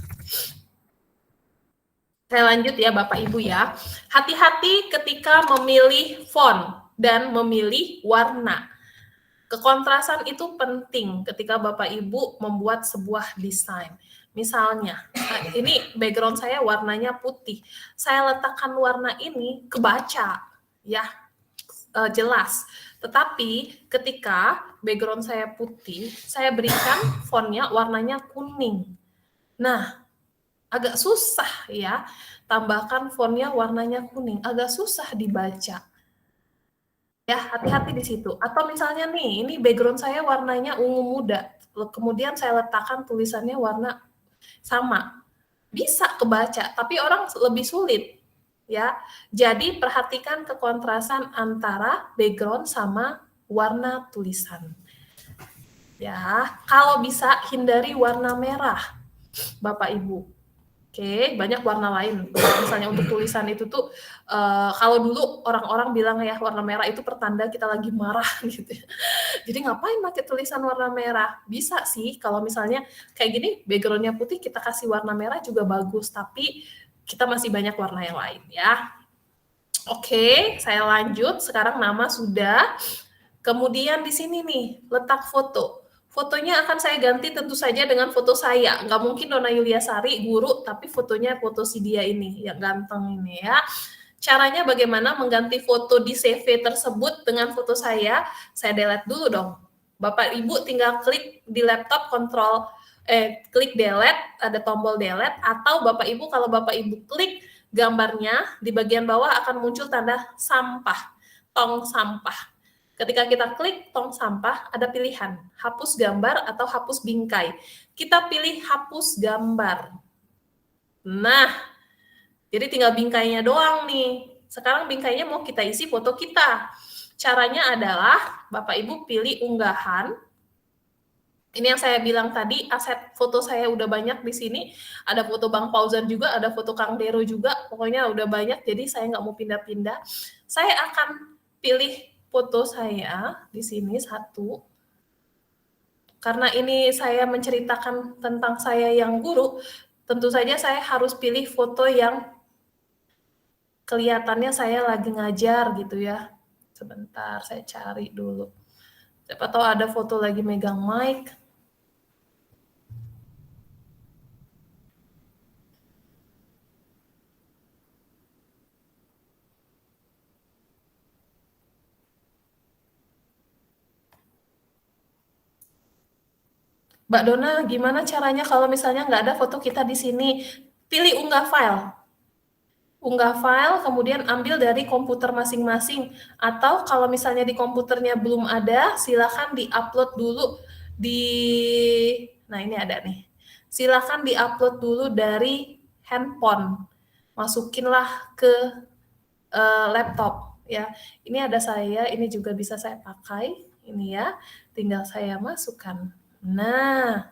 Saya lanjut ya Bapak Ibu ya. Hati-hati ketika memilih font dan memilih warna. Kekontrasan itu penting ketika Bapak Ibu membuat sebuah desain. Misalnya, ini background saya warnanya putih. Saya letakkan warna ini kebaca, ya, jelas. Tetapi ketika background saya putih, saya berikan fontnya warnanya kuning. Nah, agak susah ya, tambahkan fontnya warnanya kuning, agak susah dibaca. Ya, hati-hati di situ. Atau misalnya nih, ini background saya warnanya ungu muda, kemudian saya letakkan tulisannya warna sama. Bisa kebaca, tapi orang lebih sulit. Ya, jadi perhatikan kekontrasan antara background sama warna tulisan. Ya, kalau bisa hindari warna merah, Bapak Ibu. Oke, banyak warna lain. Misalnya untuk tulisan itu tuh, kalau dulu orang-orang bilang ya warna merah itu pertanda kita lagi marah gitu. Jadi ngapain pakai tulisan warna merah? Bisa sih kalau misalnya kayak gini backgroundnya putih kita kasih warna merah juga bagus, tapi kita masih banyak warna yang lain ya. Oke, saya lanjut. Sekarang nama sudah. Kemudian di sini nih letak foto. Fotonya akan saya ganti tentu saja dengan foto saya. Nggak mungkin Dona Yuliasari guru, tapi fotonya foto si dia ini, yang ganteng ini ya. Caranya bagaimana mengganti foto di CV tersebut dengan foto saya delete dulu dong. Bapak Ibu tinggal klik di laptop klik delete, ada tombol delete, atau Bapak Ibu kalau Bapak Ibu klik gambarnya, di bagian bawah akan muncul tanda sampah, tong sampah. Ketika kita klik tong sampah, ada pilihan, hapus gambar atau hapus bingkai. Kita pilih hapus gambar. Nah, jadi tinggal bingkainya doang nih. Sekarang bingkainya mau kita isi foto kita. Caranya adalah, Bapak Ibu pilih unggahan. Ini yang saya bilang tadi, aset foto saya udah banyak di sini. Ada foto Bang Fauzan juga, ada foto Kang Dero juga. Pokoknya udah banyak, jadi saya nggak mau pindah-pindah. Saya akan pilih foto saya di sini satu. Karena ini saya menceritakan tentang saya yang guru, tentu saja saya harus pilih foto yang kelihatannya saya lagi ngajar gitu ya. Sebentar, saya cari dulu. Siapa tahu ada foto lagi megang mic. Mbak Dona, gimana caranya kalau misalnya nggak ada foto kita di sini? Pilih unggah file. Unggah file, kemudian ambil dari komputer masing-masing. Atau kalau misalnya di komputernya belum ada, silakan di-upload dulu nah ini ada nih. Silakan di-upload dulu dari handphone. Masukinlah ke laptop ya. Ini ada saya, ini juga bisa saya pakai. Ini ya, tinggal saya masukkan. Nah,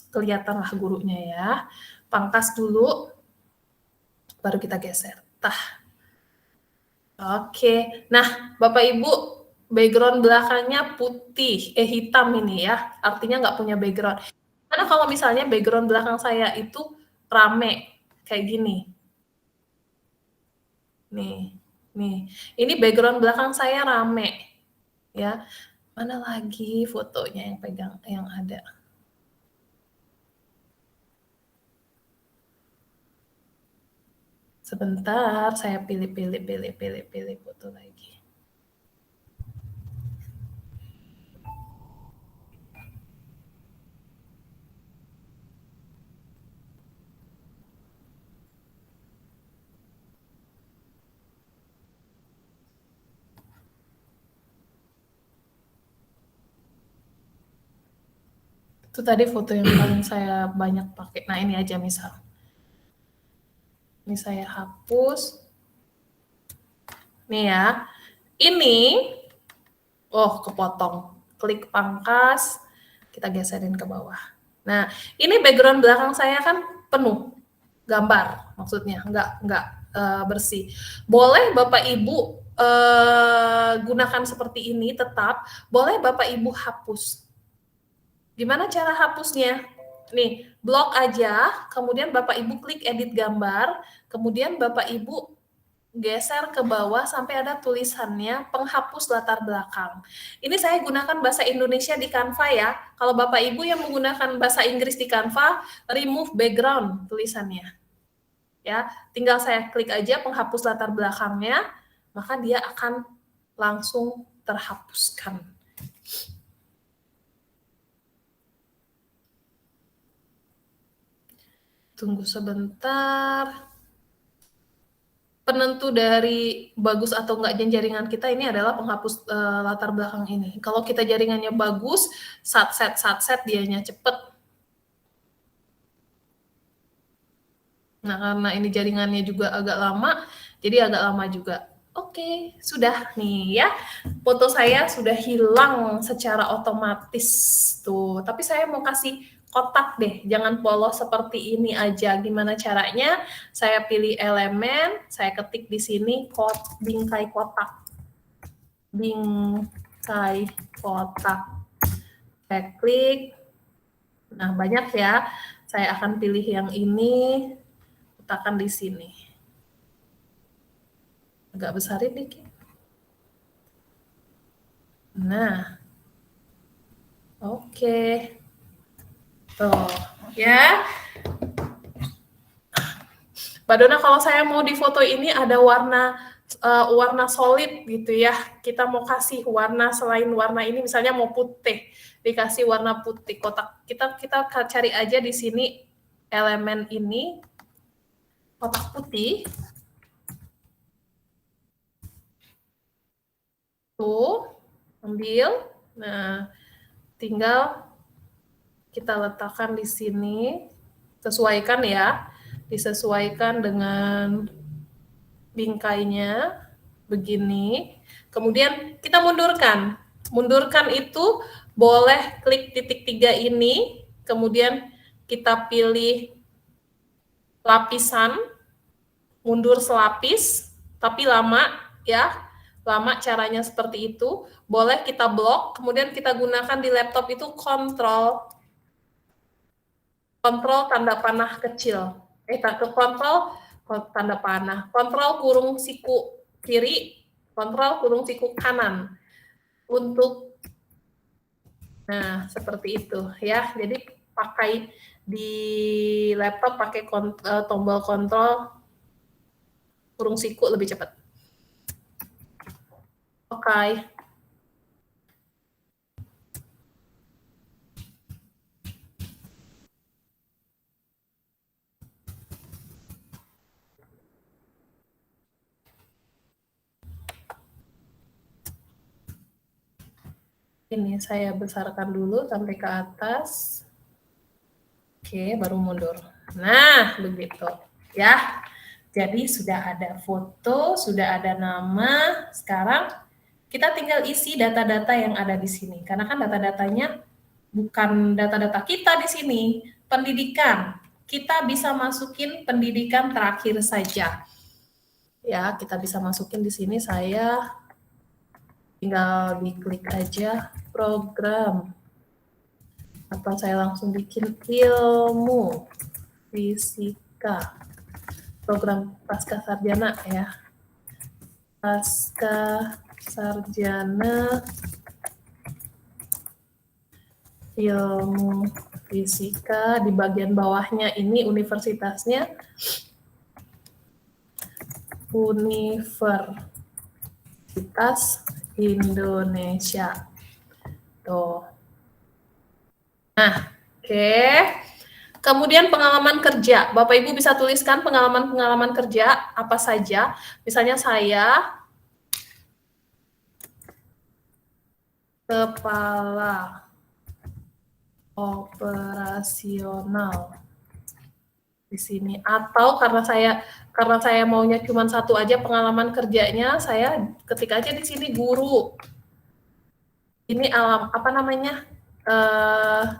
kelihatanlah gurunya ya. Pangkas dulu, baru kita geser. Oke. Nah, Bapak Ibu, background belakangnya putih, hitam ini ya. Artinya nggak punya background. Karena kalau misalnya background belakang saya itu rame, kayak gini. Nih. Ini background belakang saya rame. Ya. Mana lagi fotonya yang pegang, yang ada? Sebentar, saya pilih foto lagi. Itu tadi foto yang paling saya banyak pakai. Nah, ini aja misal. Ini saya hapus. Nih ya. Ini, kepotong. Klik pangkas, kita geserin ke bawah. Nah, ini background belakang saya kan penuh gambar, maksudnya nggak bersih. Boleh Bapak Ibu gunakan seperti ini tetap, boleh Bapak Ibu hapus. Gimana cara hapusnya? Nih, blok aja, kemudian Bapak Ibu klik edit gambar, kemudian Bapak Ibu geser ke bawah sampai ada tulisannya penghapus latar belakang. Ini saya gunakan bahasa Indonesia di Canva ya. Kalau Bapak Ibu yang menggunakan bahasa Inggris di Canva, remove background tulisannya. Ya, tinggal saya klik aja penghapus latar belakangnya, maka dia akan langsung terhapuskan. Tunggu sebentar. Penentu dari bagus atau enggaknya jaringan kita ini adalah penghapus latar belakang ini. Kalau kita jaringannya bagus, satset dianya cepet. Nah, karena ini jaringannya juga agak lama, jadi agak lama juga. Oke, sudah nih ya. Foto saya sudah hilang secara otomatis tuh. Tapi saya mau kasih kotak deh, jangan polos seperti ini aja. Gimana caranya? Saya pilih elemen, saya ketik di sini bingkai kotak. Bingkai kotak. Saya klik. Nah, banyak ya. Saya akan pilih yang ini, letakkan di sini. Agak besarin dikit. Nah, oke. Tuh, ya. Mbak Dona, kalau saya mau di foto ini ada warna solid gitu ya. Kita mau kasih warna selain warna ini, misalnya mau putih, dikasih warna putih. Kotak kita cari aja di sini elemen ini kotak putih. Tuh, ambil. Nah, tinggal kita letakkan di sini. Sesuaikan ya. Disesuaikan dengan bingkainya begini. Kemudian kita mundurkan. Mundurkan itu boleh klik titik 3 ini, kemudian kita pilih lapisan, mundur selapis, tapi lama ya. Lama caranya seperti itu. Boleh kita blok, kemudian kita gunakan di laptop itu kontrol tanda panah kecil. Kontrol tanda panah. Kontrol kurung siku kiri, kontrol kurung siku kanan. Nah, seperti itu ya. Jadi pakai di laptop pakai tombol kontrol kurung siku lebih cepat. Oke. Ini saya besarkan dulu sampai ke atas. Oke, baru mundur. Nah, begitu ya. Jadi sudah ada foto, sudah ada nama. Sekarang kita tinggal isi data-data yang ada di sini. Karena kan data-datanya bukan data-data kita di sini, pendidikan. Kita bisa masukin pendidikan terakhir saja. Ya, kita bisa masukin di sini, saya tinggal diklik aja program. Atau saya langsung bikin ilmu fisika. Program pasca sarjana ya. Pasca sarjana ilmu fisika, di bagian bawahnya ini universitasnya Universitas Indonesia. Tuh. Nah, oke. Kemudian pengalaman kerja. Bapak Ibu bisa tuliskan pengalaman-pengalaman kerja apa saja. Misalnya saya kepala operasional di sini, atau karena saya maunya cuma satu aja pengalaman kerjanya, saya ketik aja di sini guru. Ini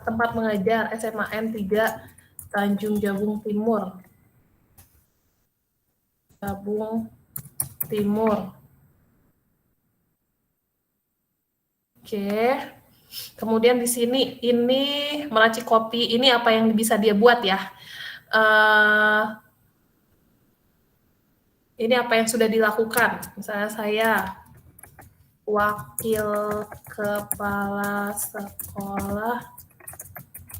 tempat mengajar SMA N3 Tanjung Jabung Timur. Jabung Timur. Oke. Kemudian di sini ini meracik kopi. Ini apa yang bisa dia buat ya? Ini apa yang sudah dilakukan? Misalnya saya wakil kepala sekolah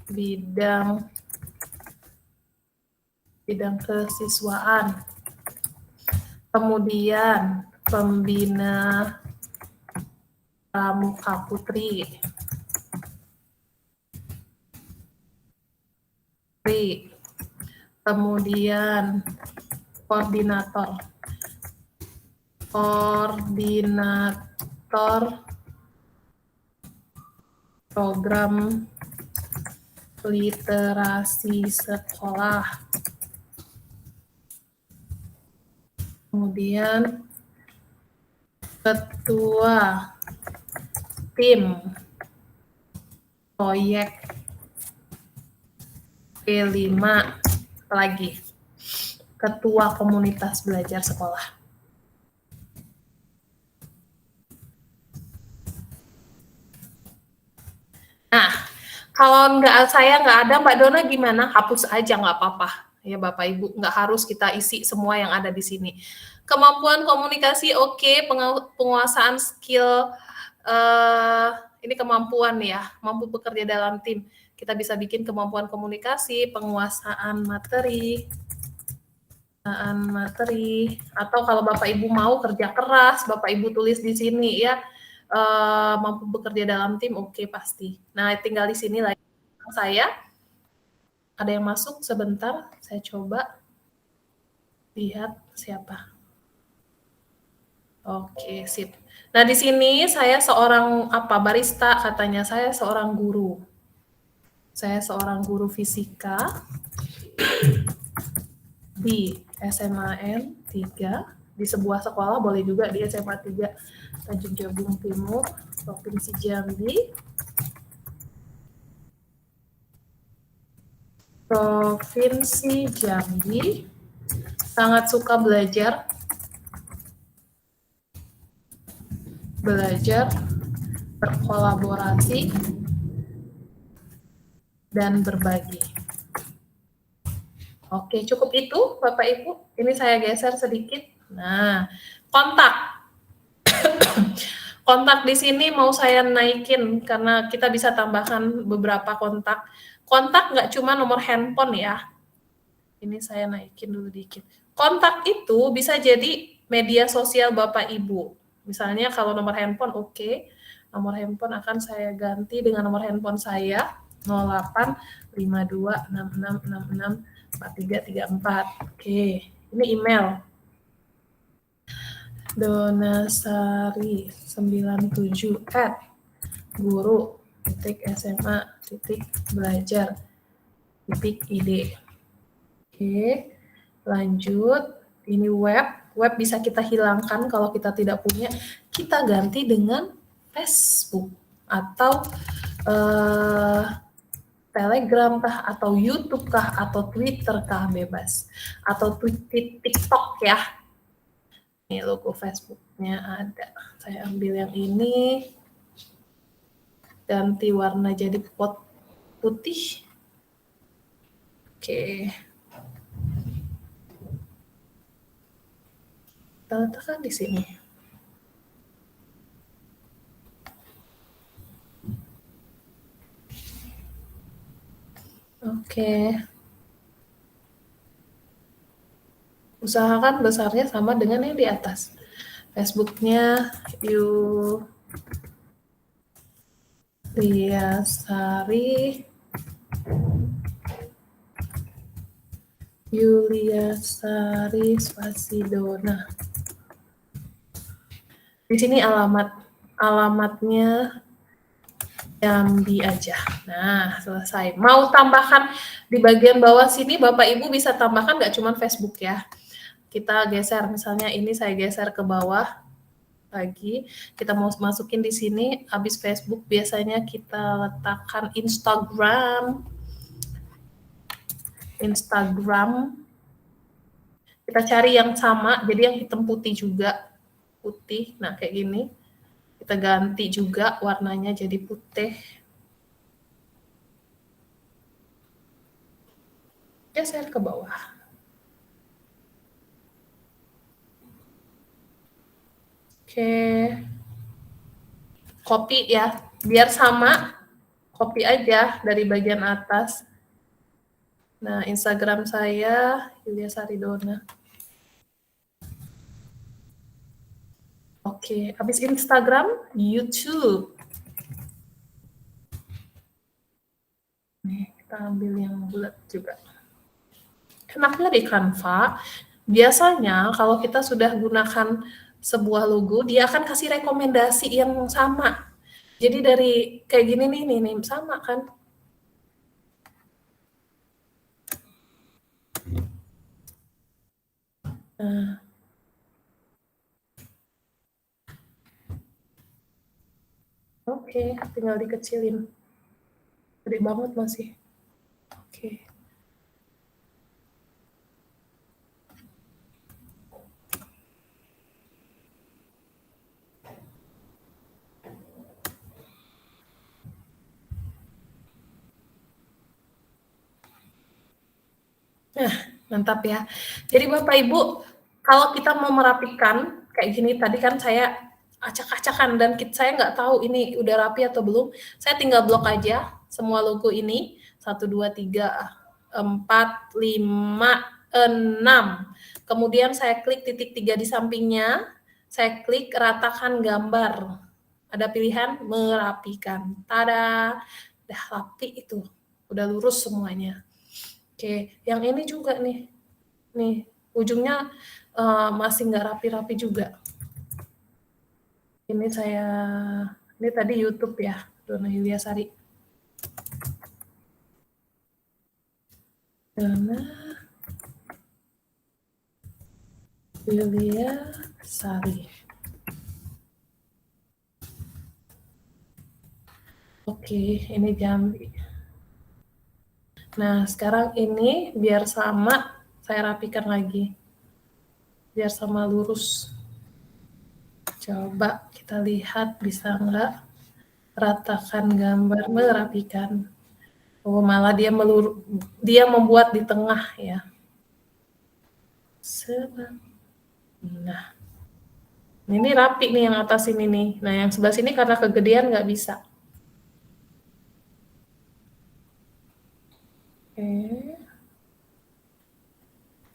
bidang kesiswaan. Kemudian pembina Pramuka Putri. Kemudian koordinator program literasi sekolah. Kemudian ketua tim proyek P5 lagi. Ketua komunitas belajar sekolah. Nah, kalau saya nggak ada, Mbak Dona gimana? Hapus aja nggak apa-apa. Ya Bapak Ibu, nggak harus kita isi semua yang ada di sini. Kemampuan komunikasi oke, penguasaan skill, ini kemampuan ya, mampu bekerja dalam tim. Kita bisa bikin kemampuan komunikasi, penguasaan materi, atau kalau Bapak Ibu mau kerja keras, Bapak Ibu tulis di sini ya, mampu bekerja dalam tim, oke pasti. Nah, tinggal di sini lagi saya. Ada yang masuk sebentar, saya coba lihat siapa. Oke, sip. Nah, di sini saya seorang barista, katanya saya seorang guru. Saya seorang guru fisika di SMAN 3, di sebuah sekolah, boleh juga di SMA 3 Tanjung Jabung Timur, Provinsi Jambi. Sangat suka belajar, berkolaborasi, dan berbagi. Oke, cukup itu Bapak Ibu. Ini saya geser sedikit. Nah, kontak. Kontak di sini mau saya naikin karena kita bisa tambahkan beberapa kontak. Kontak nggak cuma nomor handphone ya. Ini saya naikin dulu dikit. Kontak itu bisa jadi media sosial Bapak Ibu. Misalnya kalau nomor handphone oke. Nomor handphone akan saya ganti dengan nomor handphone saya 085266664334. Oke, ini email. donasari9.guru.sma.belajar.id. Oke, lanjut. Ini web. Web bisa kita hilangkan kalau kita tidak punya. Kita ganti dengan Facebook atau Telegram kah, atau YouTube kah, atau Twitter kah, bebas. Atau TikTok ya. Ini logo Facebooknya ada. Saya ambil yang ini. Ganti warna jadi putih. Oke. Kita letakkan di sini. Oke. Usahakan besarnya sama dengan yang di atas. Facebooknya Yulia Sari spasi Dona. Di sini alamatnya Jambi aja. Nah, selesai. Mau tambahkan di bagian bawah sini, Bapak Ibu bisa tambahkan nggak cuma Facebook ya. Kita geser, misalnya ini saya geser ke bawah lagi. Kita mau masukin di sini, habis Facebook biasanya kita letakkan Instagram. Kita cari yang sama, jadi yang hitam putih juga. Putih, nah kayak gini. Kita ganti juga warnanya jadi putih. Geser ke bawah. Oke. Copy ya, biar sama. Copy aja dari bagian atas. Nah, Instagram saya Yulia Saridona. Oke, habis Instagram, YouTube. Nih, kita ambil yang bulat juga. Enaknya di Canva, biasanya kalau kita sudah gunakan sebuah logo, dia akan kasih rekomendasi yang sama. Jadi dari kayak gini nih sama kan? Nah. Oke, tinggal dikecilin. Gede banget masih. Oke. Nah, mantap ya. Jadi Bapak Ibu, kalau kita mau merapikan kayak gini, tadi kan saya acak-acakan dan saya nggak tahu ini udah rapi atau belum. Saya tinggal blok aja semua logo ini. 1, 2, 3, 4, 5, 6. Kemudian saya klik titik 3 di sampingnya. Saya klik ratakan gambar. Ada pilihan merapikan. Tada! Udah rapi itu. Udah lurus semuanya. Oke, yang ini juga nih. Nih, ujungnya masih nggak rapi-rapi juga. Ini tadi YouTube ya, Dona Yulia Sari. Dona Yulia Sari. Oke, ini Jambi. Nah, sekarang ini biar sama, saya rapikan lagi. Biar sama lurus. Coba kita lihat bisa nggak ratakan gambar merapikan. Oh, malah dia membuat di tengah ya. Nah, ini rapi nih yang atas ini nih. Nah, yang sebelah sini karena kegedean nggak bisa.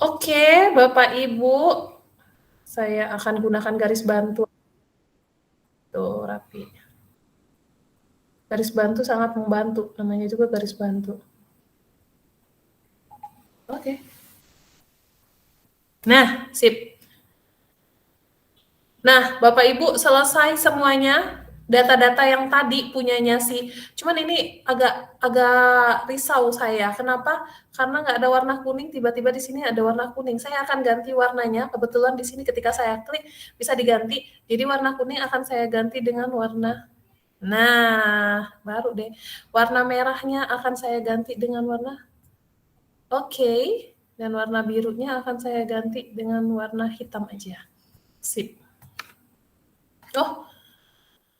Oke, Bapak Ibu, saya akan gunakan garis bantu. Tuh, rapi. Garis bantu sangat membantu, namanya juga garis bantu. Oke. Nah, sip. Nah, Bapak Ibu selesai semuanya. Data-data yang tadi punyanya sih. Cuman ini agak risau saya. Kenapa? Karena nggak ada warna kuning, tiba-tiba di sini ada warna kuning. Saya akan ganti warnanya. Kebetulan di sini ketika saya klik bisa diganti. Jadi warna kuning akan saya ganti dengan warna. Nah, baru deh. Warna merahnya akan saya ganti dengan warna. Oke. Dan warna birunya akan saya ganti dengan warna hitam aja. Sip. Oh,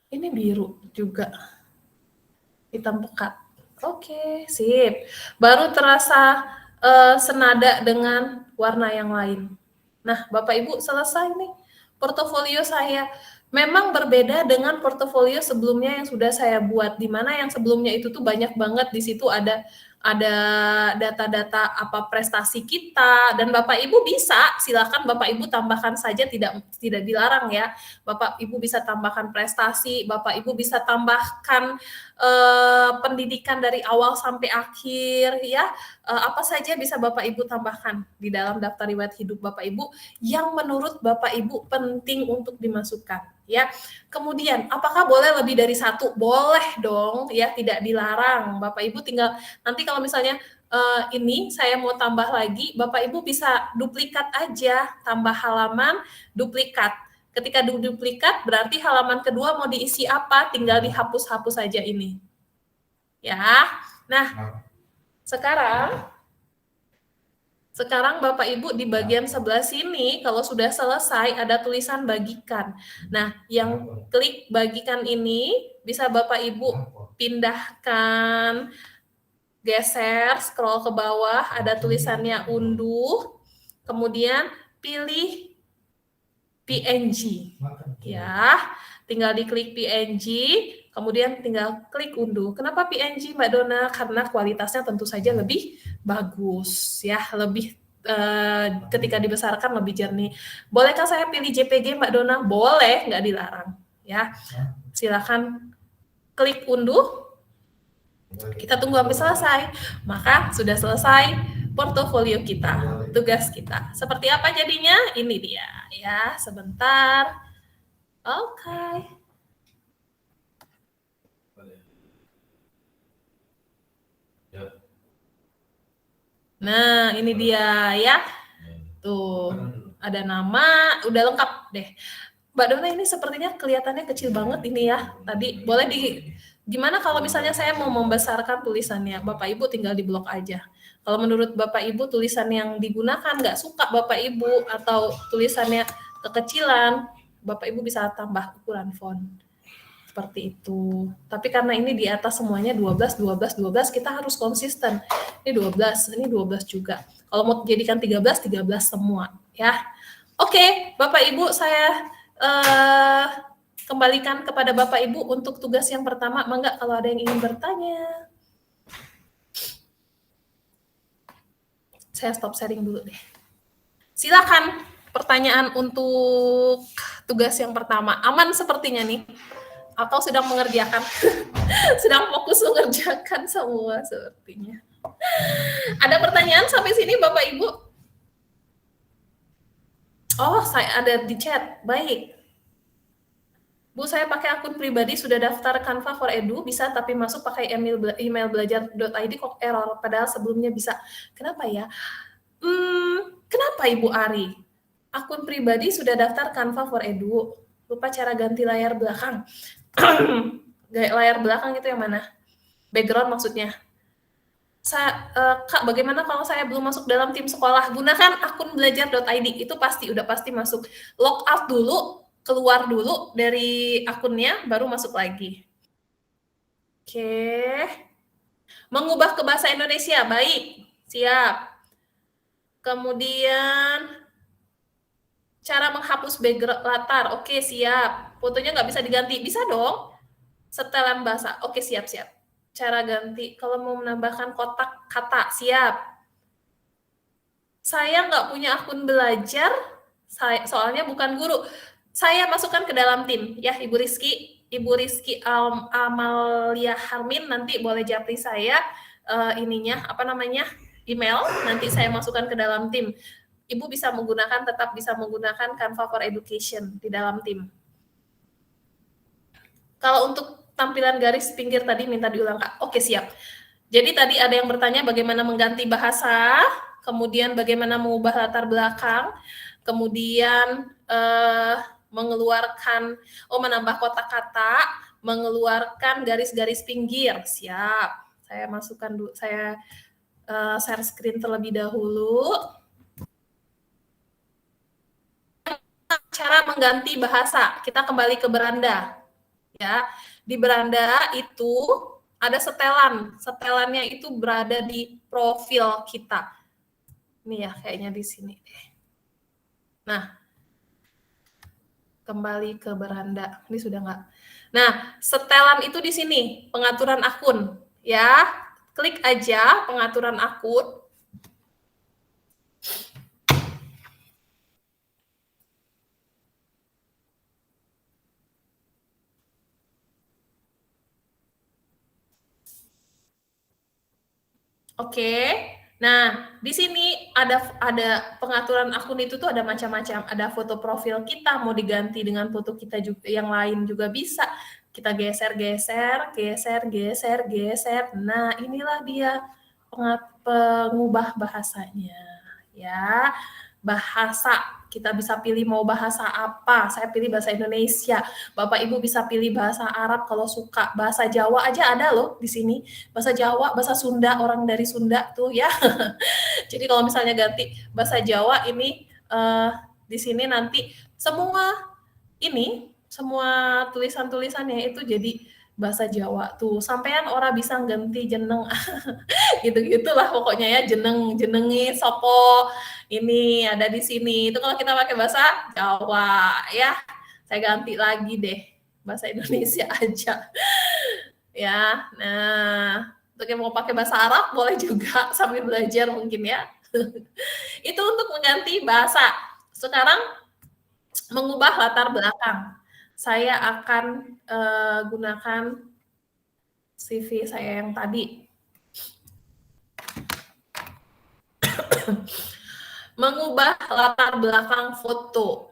ini biru juga. Hitam pekat. Oke, sip. Baru terasa senada dengan warna yang lain. Nah, Bapak Ibu selesai nih portofolio saya. Memang berbeda dengan portofolio sebelumnya yang sudah saya buat, di mana yang sebelumnya itu tuh banyak banget, di situ ada data-data apa prestasi kita, dan Bapak Ibu bisa silakan Bapak Ibu tambahkan saja, tidak dilarang ya. Bapak Ibu bisa tambahkan prestasi, Bapak Ibu bisa tambahkan pendidikan dari awal sampai akhir ya. Apa saja bisa Bapak Ibu tambahkan di dalam daftar riwayat hidup Bapak Ibu yang menurut Bapak Ibu penting untuk dimasukkan ya. Kemudian apakah boleh lebih dari satu? Boleh dong ya, tidak dilarang. Bapak Ibu tinggal nanti kalau misalnya ini saya mau tambah lagi, Bapak Ibu bisa duplikat aja, tambah halaman, duplikat. Ketika duplikat berarti halaman kedua mau diisi apa, tinggal dihapus-hapus saja ini. Ya. Nah, sekarang Sekarang Bapak Ibu di bagian sebelah sini, kalau sudah selesai ada tulisan bagikan. Nah, yang klik bagikan ini bisa Bapak Ibu pindahkan, geser, scroll ke bawah, ada tulisannya unduh, kemudian pilih PNG. Ya, tinggal diklik PNG, kemudian tinggal klik unduh. Kenapa PNG, Mbak Dona? Karena kualitasnya tentu saja lebih bagus, ya, lebih ketika dibesarkan lebih jernih. Bolehkah saya pilih JPG, Mbak Dona? Boleh, nggak dilarang, ya. Silakan klik unduh. Kita tunggu sampai selesai. Maka sudah selesai portofolio kita, tugas kita. Seperti apa jadinya? Ini dia, ya. Sebentar. Oke. Nah, ini dia ya. Tuh, ada nama, udah lengkap deh. Mbak Dona ini sepertinya kelihatannya kecil banget ini ya. Tadi boleh gimana kalau misalnya saya mau membesarkan tulisannya? Bapak Ibu tinggal diblok aja. Kalau menurut Bapak Ibu tulisan yang digunakan nggak suka Bapak Ibu atau tulisannya kekecilan, Bapak Ibu bisa tambah ukuran font. Seperti itu. Tapi karena ini di atas semuanya 12, 12, 12, kita harus konsisten. Ini 12, ini 12 juga. Kalau mau jadikan 13, 13 semua. Ya. Oke, Bapak Ibu, saya kembalikan kepada Bapak Ibu untuk tugas yang pertama. Mangga kalau ada yang ingin bertanya. Saya stop sharing dulu deh. Silakan pertanyaan untuk tugas yang pertama. Aman sepertinya nih. Atau sedang mengerjakan, sedang fokus mengerjakan semua sepertinya. Ada pertanyaan sampai sini Bapak Ibu? Oh, saya ada di chat. Baik. Bu, saya pakai akun pribadi, sudah daftar Canva for Edu, bisa tapi masuk pakai email belajar.id kok error, padahal sebelumnya bisa. Kenapa ya? Kenapa Ibu Ari? Akun pribadi sudah daftar Canva for Edu, lupa cara ganti layar belakang. Layar belakang itu yang mana? Background maksudnya. Kak, bagaimana kalau saya belum masuk dalam tim sekolah? Gunakan akun belajar.id, itu udah pasti masuk. Log out dulu, keluar dulu dari akunnya, baru masuk lagi. Oke. Mengubah ke bahasa Indonesia, baik. Siap. Kemudian cara menghapus background latar, oke siap. Fotonya nggak bisa diganti, bisa dong. Setelan bahasa, oke siap-siap. Cara ganti, kalau mau menambahkan kotak kata, siap. Saya nggak punya akun belajar, soalnya bukan guru. Saya masukkan ke dalam tim, ya Ibu Rizky. Ibu Rizky Amalia Harmin, nanti boleh japri saya email, nanti saya masukkan ke dalam tim. Ibu tetap bisa menggunakan Canva for Education di dalam tim. Kalau untuk tampilan garis pinggir tadi minta diulang Kak. Oke, siap. Jadi tadi ada yang bertanya bagaimana mengganti bahasa, kemudian bagaimana mengubah latar belakang, kemudian menambah kotak kata, mengeluarkan garis-garis pinggir. Siap. Saya masukkan dulu, saya share screen terlebih dahulu. Cara mengganti bahasa, kita kembali ke beranda. Ya, di beranda itu ada setelan. Setelannya itu berada di profil kita. Ini ya, kayaknya di sini. Nah, kembali ke beranda. Ini sudah nggak? Nah, setelan itu di sini, pengaturan akun. Ya, klik aja pengaturan akun. Oke. Nah, di sini ada pengaturan akun itu tuh ada macam-macam. Ada foto profil kita, mau diganti dengan foto kita juga, yang lain juga bisa. Kita geser. Nah, inilah dia pengubah bahasanya. Ya. bahasa. Kita bisa pilih mau bahasa apa. Saya pilih bahasa Indonesia. Bapak Ibu bisa pilih bahasa Arab kalau suka. Bahasa Jawa aja ada loh di sini. Bahasa Jawa, bahasa Sunda, orang dari Sunda tuh ya. Jadi kalau misalnya ganti bahasa Jawa ini di sini nanti semua tulisan-tulisannya itu jadi bahasa Jawa tuh. Sampean ora bisa ganti jeneng gitu-gitulah pokoknya ya, jenengi sopo ini ada di sini. Itu kalau kita pakai bahasa Jawa ya. Saya ganti lagi deh bahasa Indonesia aja. Ya. Nah, untuk yang mau pakai bahasa Arab boleh juga sambil belajar mungkin ya. Itu untuk mengganti bahasa. Sekarang mengubah latar belakang. Saya akan gunakan CV saya yang tadi. Mengubah latar belakang foto.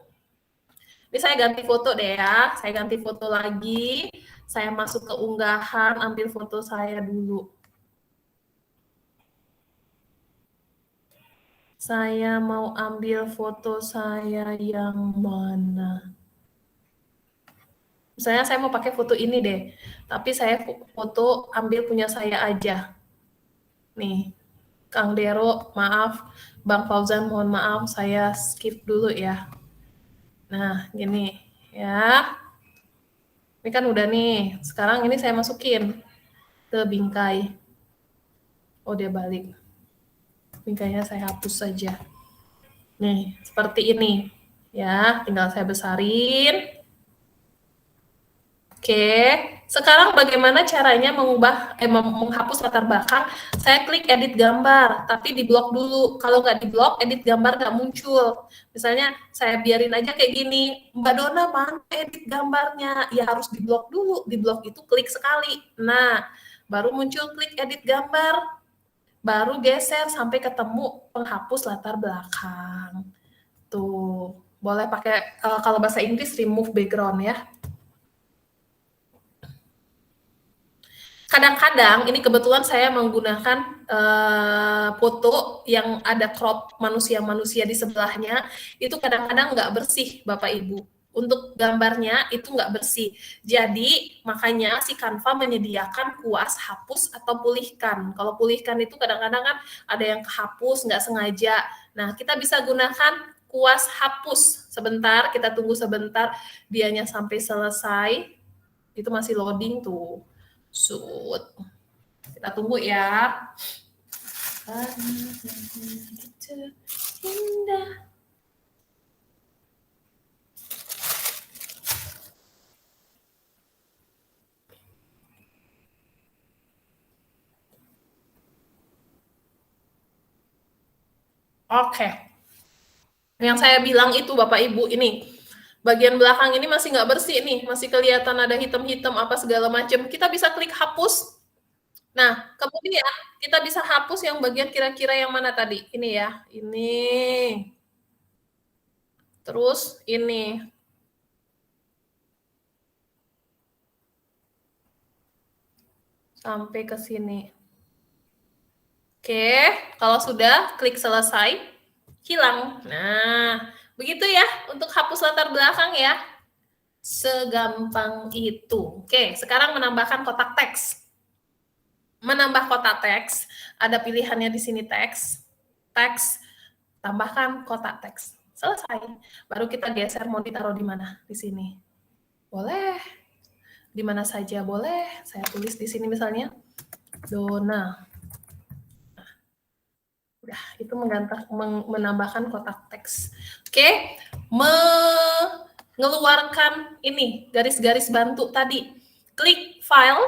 Ini saya ganti foto deh ya. Saya ganti foto lagi. Saya masuk ke unggahan, ambil foto saya dulu. Saya mau ambil foto saya yang mana? Misalnya saya mau pakai foto ini deh. Tapi saya foto ambil punya saya aja. Nih, Kang Dero, maaf. Bang Fauzan, mohon maaf. Saya skip dulu ya. Nah, gini ya. Ini kan udah nih. Sekarang ini saya masukin ke bingkai. Oh, dia balik. Bingkainya saya hapus saja. Nih, seperti ini. Ya, tinggal saya besarin. Oke, sekarang bagaimana caranya menghapus latar belakang? Saya klik edit gambar, tapi di blok dulu. Kalau nggak di blok, edit gambar nggak muncul. Misalnya saya biarin aja kayak gini, Mbak Dona mana edit gambarnya? Ya harus di blok dulu. Di blok itu klik sekali. Nah, baru muncul klik edit gambar. Baru geser sampai ketemu penghapus latar belakang. Tuh, boleh pakai kalau bahasa Inggris remove background ya. Kadang-kadang ini kebetulan saya menggunakan foto yang ada crop manusia-manusia di sebelahnya, itu kadang-kadang nggak bersih Bapak Ibu. Untuk gambarnya itu nggak bersih. Jadi makanya si Canva menyediakan kuas hapus atau pulihkan. Kalau pulihkan itu kadang-kadang kan ada yang kehapus nggak sengaja. Nah, kita bisa gunakan kuas hapus. Sebentar, kita tunggu sebentar dianya sampai selesai. Itu masih loading tuh. Sud. Kita tunggu ya. Indah. Oke. Yang saya bilang itu Bapak Ibu ini. Bagian belakang ini masih nggak bersih nih, masih kelihatan ada hitam-hitam apa segala macam. Kita bisa klik hapus. Nah, kemudian kita bisa hapus yang bagian kira-kira yang mana tadi? Ini ya, ini. Terus ini. Sampai ke sini. Oke, kalau sudah, klik selesai, hilang. Nah, begitu ya untuk hapus latar belakang ya. Segampang itu. Oke, sekarang menambahkan kotak teks. Menambah kotak teks, ada pilihannya di sini teks, tambahkan kotak teks. Selesai. Baru kita geser mau ditaruh di mana? Di sini. Boleh. Di mana saja boleh. Saya tulis di sini misalnya Dona. Udah, itu menambahkan kotak teks. Oke, mengeluarkan ini garis-garis bantu tadi. Klik file,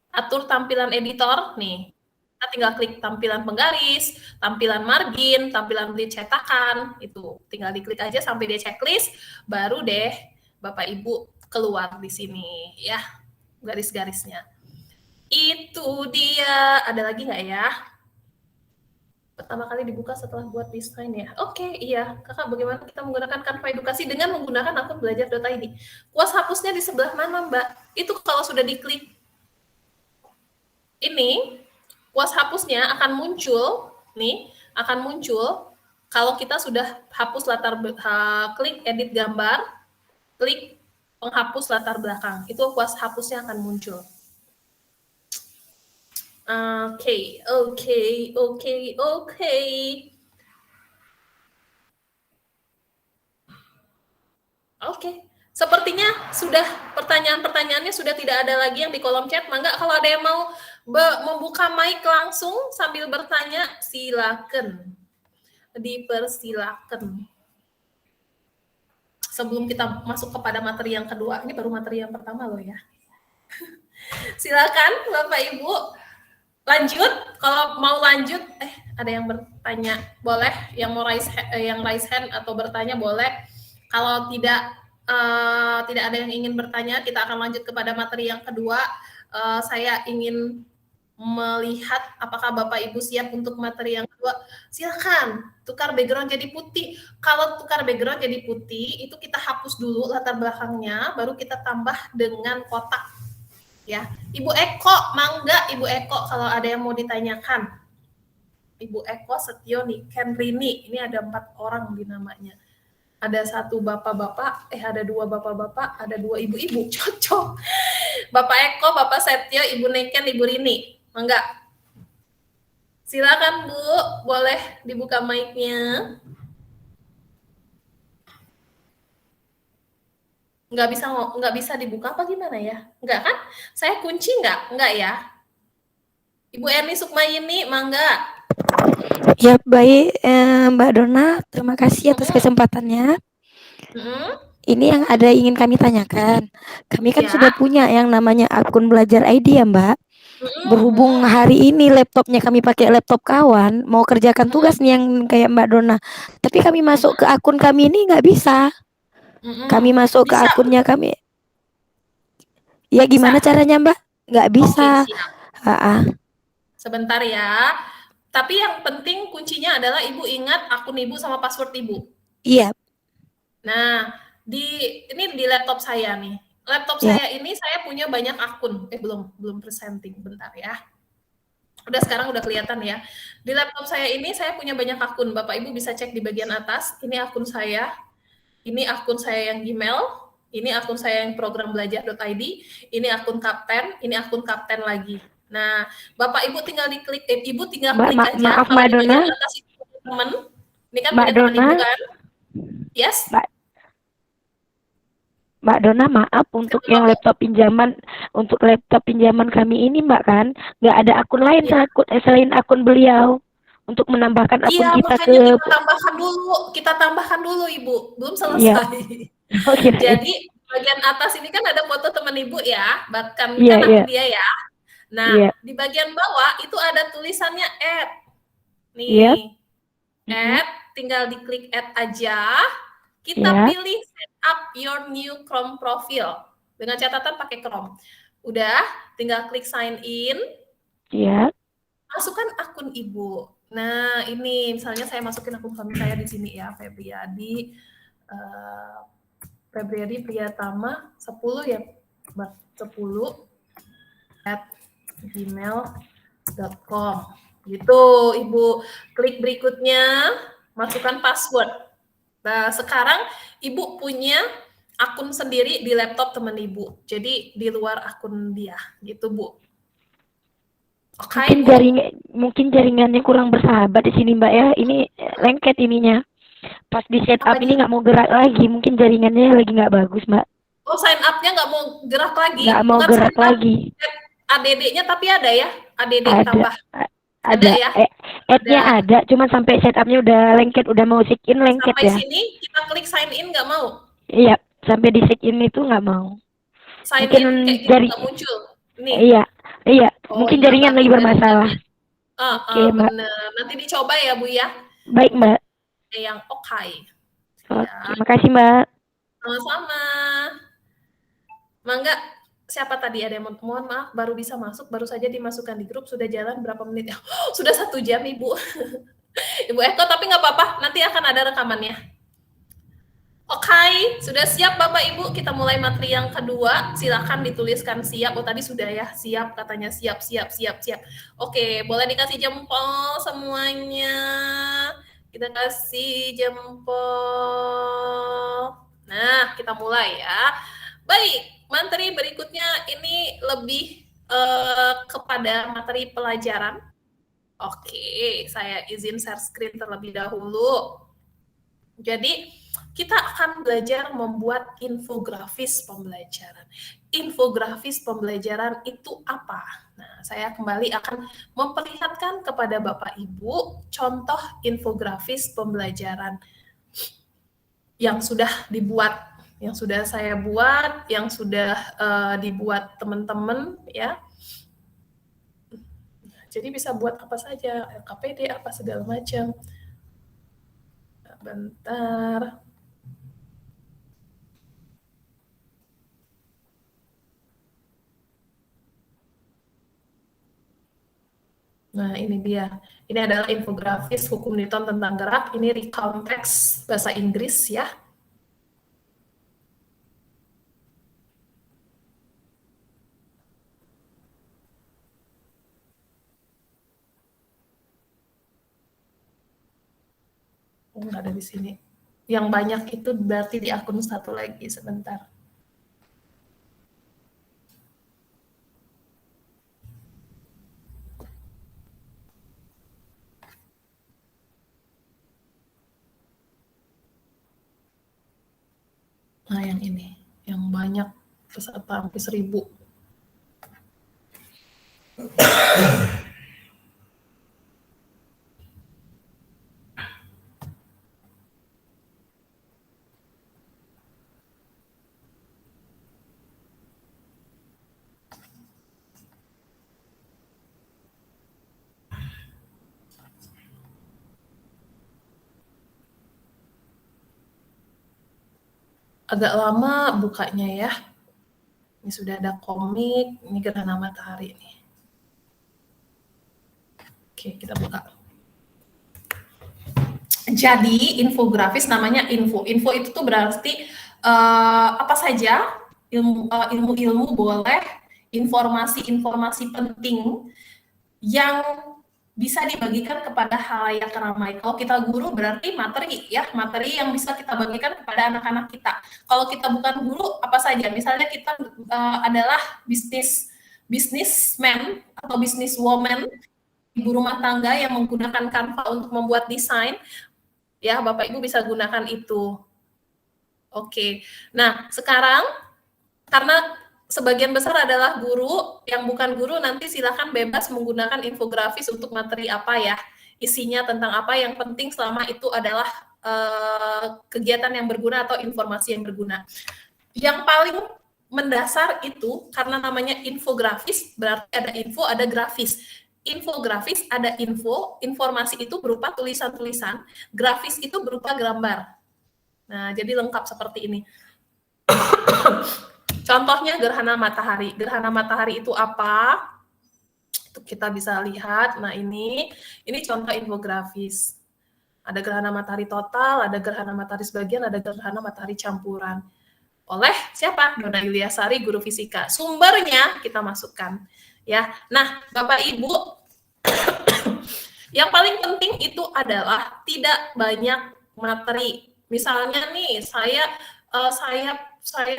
atur tampilan editor, nih. Kita tinggal klik tampilan penggaris, tampilan margin, tampilan bleed cetakan, itu tinggal diklik aja sampai dia checklist, baru deh Bapak Ibu keluar di sini ya garis-garisnya. Itu dia. Ada lagi nggak ya? Pertama kali dibuka setelah buat desain ya. Oke, iya. Kakak, bagaimana kita menggunakan Canva Edukasi dengan menggunakan akun belajar.id? Kuas hapusnya di sebelah mana, Mbak? Itu kalau sudah diklik ini, kuas hapusnya akan muncul, nih, akan muncul Kalau kita sudah hapus klik edit gambar, klik penghapus latar belakang, itu kuas hapusnya akan muncul. Oke. Oke, sepertinya sudah pertanyaan-pertanyaannya sudah tidak ada lagi yang di kolom chat. Mangga kalau ada yang mau membuka mic langsung sambil bertanya, silakan. Dipersilakan. Sebelum kita masuk kepada materi yang kedua, ini baru materi yang pertama loh ya. Silakan Bapak Ibu, lanjut. Kalau mau lanjut, ada yang bertanya, boleh. Yang mau raise hand atau bertanya boleh. Kalau tidak ada yang ingin bertanya, kita akan lanjut kepada materi yang kedua. Saya ingin melihat apakah Bapak Ibu siap untuk materi yang kedua. Silakan tukar background jadi putih. Kalau tukar background jadi putih, itu kita hapus dulu latar belakangnya, baru kita tambah dengan kotak. Ya, Ibu Eko, mangga Ibu Eko kalau ada yang mau ditanyakan. Ibu Eko Setio Niken Rini, ini ada 4 orang di namanya. Ada 1 bapak-bapak, ada 2 bapak-bapak, ada 2 ibu-ibu, cocok. Bapak Eko, Bapak Setio, Ibu Niken, Ibu Rini. Mangga. Silakan Bu, boleh dibuka mic-nya. Nggak bisa dibuka apa gimana ya? Nggak kan? Saya kunci nggak ya? Ibu Erni Sukmayini, mangga. Ya baik Mbak Dona, terima kasih atas kesempatannya. Ini yang ada ingin kami tanyakan. Kami kan sudah punya yang namanya akun Belajar ID ya Mbak. Berhubung hari ini laptopnya kami pakai laptop kawan, mau kerjakan tugas nih yang kayak Mbak Dona. Tapi kami masuk ke akun kami ini nggak bisa. Kami masuk ke akunnya kami. Ya gimana caranya Mbak? Nggak bisa. Sebentar ya. Tapi yang penting kuncinya adalah Ibu ingat akun Ibu sama password Ibu. Iya. Nah, ini di laptop saya nih. Laptop saya ini saya punya banyak akun. Belum presenting, bentar ya. Sekarang udah kelihatan ya. Di laptop saya ini saya punya banyak akun. Bapak Ibu bisa cek di bagian atas. Ini akun saya. Ini akun saya yang Gmail. Ini akun saya yang program belajar.id. Ini akun Kapten. Ini akun Kapten lagi. Nah, Bapak Ibu tinggal diklik. Ibu tinggal klik aja. Maaf Mbak Dona. Teman. Ini kan Mbak Dona. Ibu kan? Yes. Mbak Dona, maaf untuk yang laptop pinjaman kami ini Mbak kan nggak ada akun lain selain akun beliau untuk menambahkan akun kita ke. Kita tambahkan dulu Ibu, belum selesai. Jadi bagian atas ini kan ada foto teman Ibu ya, bahkan kan dia ya. Nah di bagian bawah itu ada tulisannya add. Nih add, tinggal diklik add aja. Kita pilih set up your new Chrome profile. Dengan catatan pakai Chrome. Udah, tinggal klik sign in. Masukkan akun Ibu. Nah, ini misalnya saya masukin akun suami saya di sini ya, Febriadi Priyatama 10 ya, 10@gmail.com. Gitu, Ibu. Klik berikutnya, masukkan password. Nah, sekarang Ibu punya akun sendiri di laptop teman Ibu. Jadi di luar akun dia, gitu Bu. Mungkin jaringannya kurang bersahabat di sini Mbak ya. Ini lengket ininya. Pas di setup ini nggak mau gerak lagi. Mungkin jaringannya lagi nggak bagus Mbak. Oh, sign up-nya nggak mau gerak lagi? Nggak mau gerak lagi. ADD-nya tapi ada ya? ADD tambah. Ada ya? Add-nya ada, cuman sampai setupnya udah lengket, udah mau sign in lengket sampai ya. Sampai sini kita klik sign in nggak mau? Iya, sampai di sign in itu nggak mau. Sign in kayak gitu nggak muncul. Nih. Iya. Mungkin jaringan lagi bermasalah. Oke, Mbak. Bener. Nanti dicoba ya Bu ya. Baik Mbak. Yang oke. Terima kasih Mbak. Sama-sama. Mangga. Siapa tadi ada yang mohon maaf baru bisa masuk, baru saja dimasukkan di grup, sudah jalan berapa menit ya? Sudah 1 jam Ibu. Ibu Eko, tapi nggak apa-apa, nanti akan ada rekamannya. Oke, sudah siap Bapak Ibu, kita mulai materi yang kedua. Silakan dituliskan siap. Oh tadi sudah ya, siap katanya siap. Oke, boleh dikasih jempol semuanya. Kita kasih jempol. Nah, kita mulai ya. Baik, materi berikutnya ini lebih kepada materi pelajaran. Oke, saya izin share screen terlebih dahulu. Jadi, kita akan belajar membuat infografis pembelajaran. Infografis pembelajaran itu apa? Nah, saya kembali akan memperlihatkan kepada Bapak Ibu contoh infografis pembelajaran yang sudah dibuat, yang sudah saya buat, yang sudah dibuat teman-teman ya. Jadi bisa buat apa saja, LKPD apa segala macam. Bentar. Nah, ini dia. Ini adalah infografis hukum Newton tentang gerak. Ini recount text bahasa Inggris ya. Oh, nggak ada di sini. Yang banyak itu berarti di akun satu lagi, sebentar. Nah, yang ini. Yang banyak, peserta hampir 1000. Agak lama bukanya ya. Ini sudah ada komik, ini gerhana matahari nih. Oke, kita buka. Jadi infografis namanya info. Info itu tuh berarti apa saja ilmu-ilmu boleh, informasi-informasi penting yang bisa dibagikan kepada halayak ramai. Kalau kita guru berarti materi ya, materi yang bisa kita bagikan kepada anak-anak kita. Kalau kita bukan guru, apa saja? Misalnya kita adalah businessman atau businesswoman, ibu rumah tangga yang menggunakan Canva untuk membuat desain, ya Bapak Ibu bisa gunakan itu. Oke, nah sekarang karena sebagian besar adalah guru, yang bukan guru nanti silakan bebas menggunakan infografis untuk materi apa ya, isinya tentang apa, yang penting selama itu adalah kegiatan yang berguna atau informasi yang berguna. Yang paling mendasar itu, karena namanya infografis, berarti ada info, ada grafis. Infografis ada info, informasi itu berupa tulisan-tulisan, grafis itu berupa gambar. Nah, jadi lengkap seperti ini. Contohnya gerhana matahari. Gerhana matahari itu apa? Itu kita bisa lihat. Nah, ini contoh infografis. Ada gerhana matahari total, ada gerhana matahari sebagian, ada gerhana matahari campuran. Oleh siapa? Dona Yuliasari, guru fisika. Sumbernya kita masukkan. Ya. Nah, Bapak Ibu, yang paling penting itu adalah tidak banyak materi. Misalnya nih, saya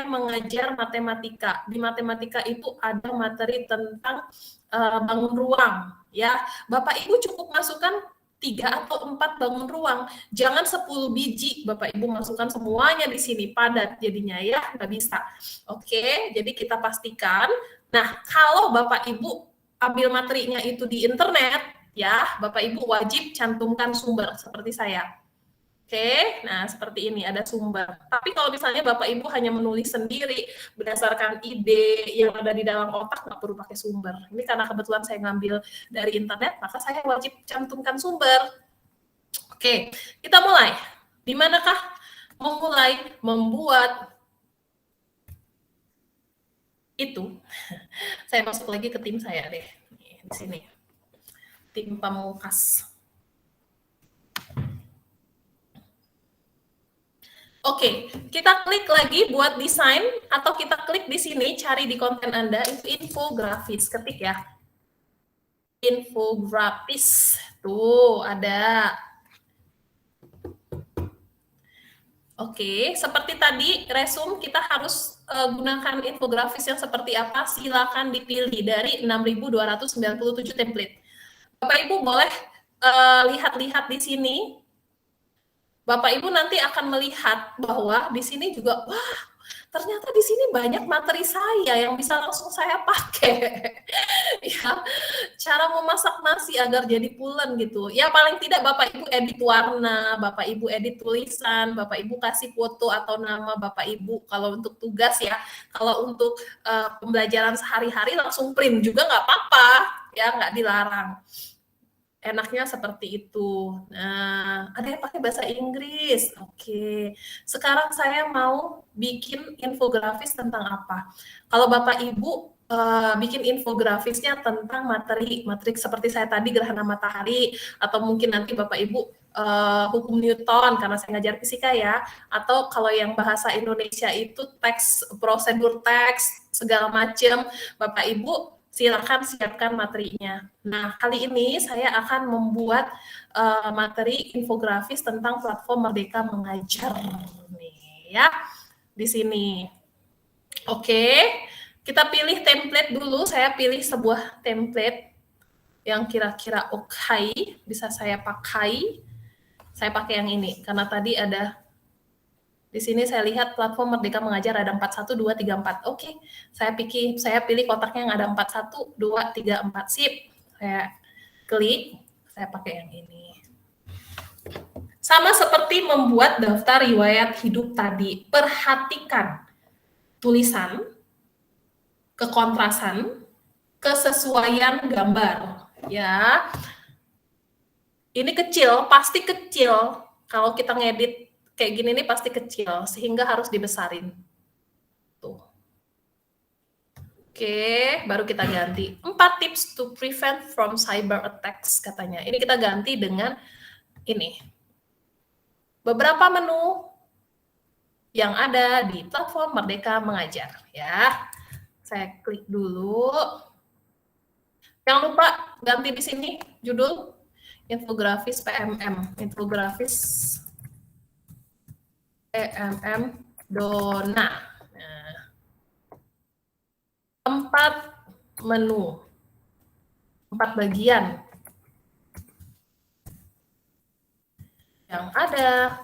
mengajar matematika. Di matematika itu ada materi tentang bangun ruang, ya. Bapak Ibu cukup masukkan 3 atau 4 bangun ruang. Jangan 10 biji Bapak Ibu masukkan semuanya di sini, padat jadinya ya, nggak bisa. Oke, jadi kita pastikan. Nah, kalau Bapak Ibu ambil materinya itu di internet, ya, Bapak Ibu wajib cantumkan sumber seperti saya. Oke, nah seperti ini ada sumber. Tapi kalau misalnya Bapak Ibu hanya menulis sendiri berdasarkan ide yang ada di dalam otak, nggak perlu pakai sumber. Ini karena kebetulan saya ngambil dari internet, maka saya wajib cantumkan sumber. Oke, kita mulai. Di manakah memulai membuat itu? Saya masuk lagi ke tim saya deh. Di sini. Tim Pamungkas. Oke, kita klik lagi buat desain, atau kita klik di sini, cari di konten Anda, itu infografis, ketik ya. Infografis, tuh ada. Oke, seperti tadi resume kita harus gunakan infografis yang seperti apa? Silakan dipilih dari 6.297 template. Bapak Ibu boleh lihat-lihat di sini. Bapak Ibu nanti akan melihat bahwa di sini juga, wah, ternyata di sini banyak materi saya yang bisa langsung saya pakai. Ya, cara memasak nasi agar jadi pulen gitu. Ya paling tidak Bapak Ibu edit warna, Bapak Ibu edit tulisan, Bapak Ibu kasih foto atau nama Bapak Ibu kalau untuk tugas ya. Kalau untuk pembelajaran sehari-hari langsung print juga nggak apa-apa, ya nggak dilarang. Enaknya seperti itu. Nah, ada yang pakai bahasa Inggris. Oke. Sekarang saya mau bikin infografis tentang apa? Kalau Bapak Ibu bikin infografisnya tentang materi seperti saya tadi gerhana matahari, atau mungkin nanti Bapak Ibu hukum Newton karena saya ngajar fisika ya, atau kalau yang bahasa Indonesia itu teks, prosedur teks segala macam, Bapak Ibu silakan siapkan materinya. Nah, kali ini saya akan membuat materi infografis tentang platform Merdeka Mengajar nih ya di sini. Oke, kita pilih template dulu. Saya pilih sebuah template yang kira-kira oke, bisa saya pakai. Saya pakai yang ini karena tadi ada di sini saya lihat platform Merdeka Mengajar ada 41, 2, 3, 4. Oke, saya pilih kotaknya yang ada 41, 2, 3, 4. Sip. Saya klik, saya pakai yang ini. Sama seperti membuat daftar riwayat hidup tadi. Perhatikan tulisan, kekontrasan, kesesuaian gambar. Ya, ini kecil, pasti kecil. Kalau kita ngedit kayak gini nih pasti kecil, sehingga harus dibesarin. Tuh. Oke, baru kita ganti. 4 tips to prevent from cyber attacks katanya. Ini kita ganti dengan ini. Beberapa menu yang ada di platform Merdeka Mengajar ya. Saya klik dulu. Jangan lupa ganti di sini judul infografis PMM, infografis PMM Dona. Nah, 4 menu, 4 bagian yang ada.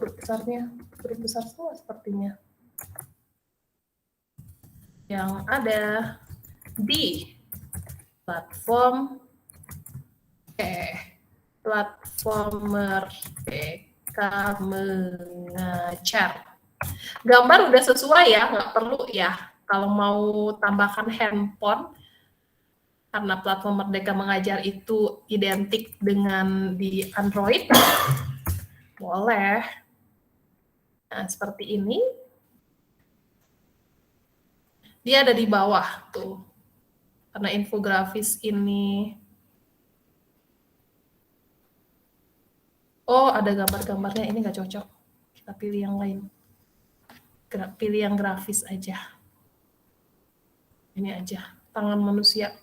Huruf besar semua sepertinya. Yang ada di platform Merdeka Mengajar. Gambar udah sesuai ya, nggak perlu ya. Kalau mau tambahkan handphone, karena platform Merdeka Mengajar itu identik dengan di Android, boleh. Nah, seperti ini. Dia ada di bawah tuh. Karena infografis ini. Oh, ada gambar-gambarnya, ini nggak cocok. Kita pilih yang lain. Pilih yang grafis aja. Ini aja, tangan manusia.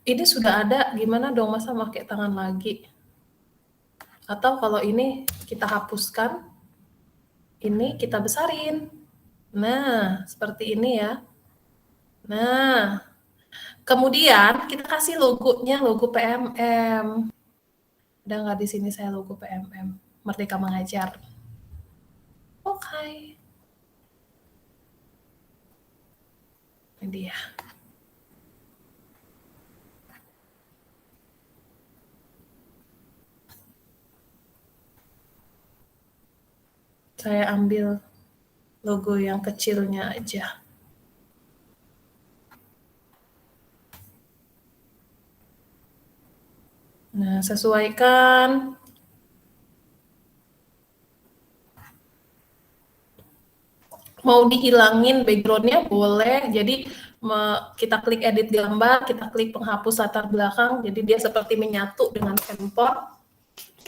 Ini sudah ada, gimana dong masa pakai tangan lagi? Atau kalau ini kita hapuskan, ini kita besarin. Nah, seperti ini ya. Nah, kemudian kita kasih logonya, logo PMM. Ada nggak di sini saya logo PMM? Merdeka Mengajar. Oke. Ini dia. Saya ambil logo yang kecilnya aja. Nah, sesuaikan. Mau dihilangin background-nya boleh. Jadi kita klik edit gambar, kita klik penghapus latar belakang. Jadi dia seperti menyatu dengan handphone.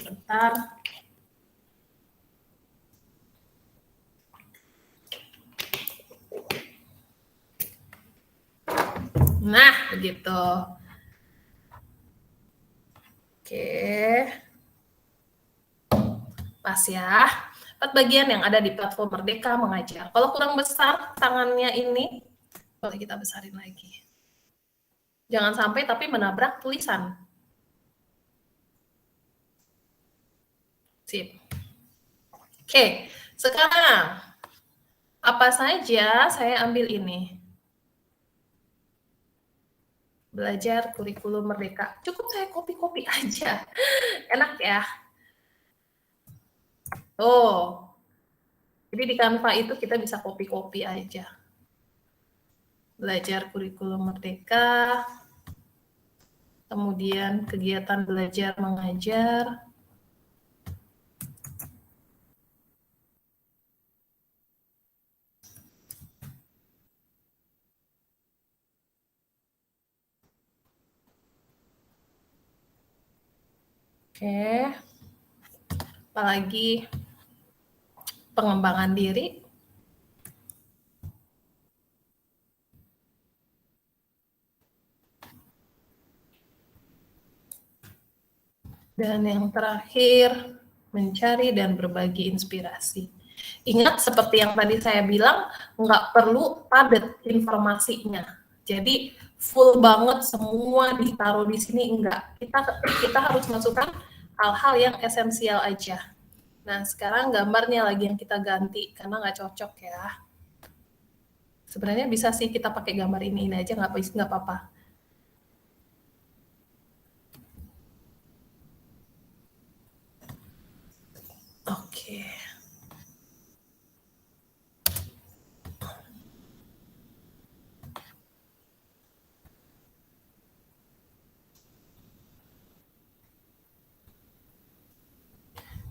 Bentar. Nah, begitu. Oke. Pas ya. 4 bagian yang ada di platform Merdeka Mengajar. Kalau kurang besar tangannya ini, boleh kita besarin lagi. Jangan sampai tapi menabrak tulisan. Sip. Oke, sekarang apa saja saya ambil ini? Belajar kurikulum Merdeka. Cukup saya copy-copy aja. Enak ya. Oh, jadi di Canva itu kita bisa copy-copy aja. Belajar kurikulum Merdeka, kemudian kegiatan belajar mengajar, oke, apalagi pengembangan diri, dan yang terakhir mencari dan berbagi inspirasi. Ingat seperti yang tadi saya bilang, nggak perlu padat informasinya. Jadi full banget semua ditaruh di sini, enggak. Kita harus masukkan hal-hal yang esensial aja. Nah, sekarang gambarnya lagi yang kita ganti karena nggak cocok ya. Sebenarnya bisa sih kita pakai gambar ini aja, nggak apa-apa. Oke.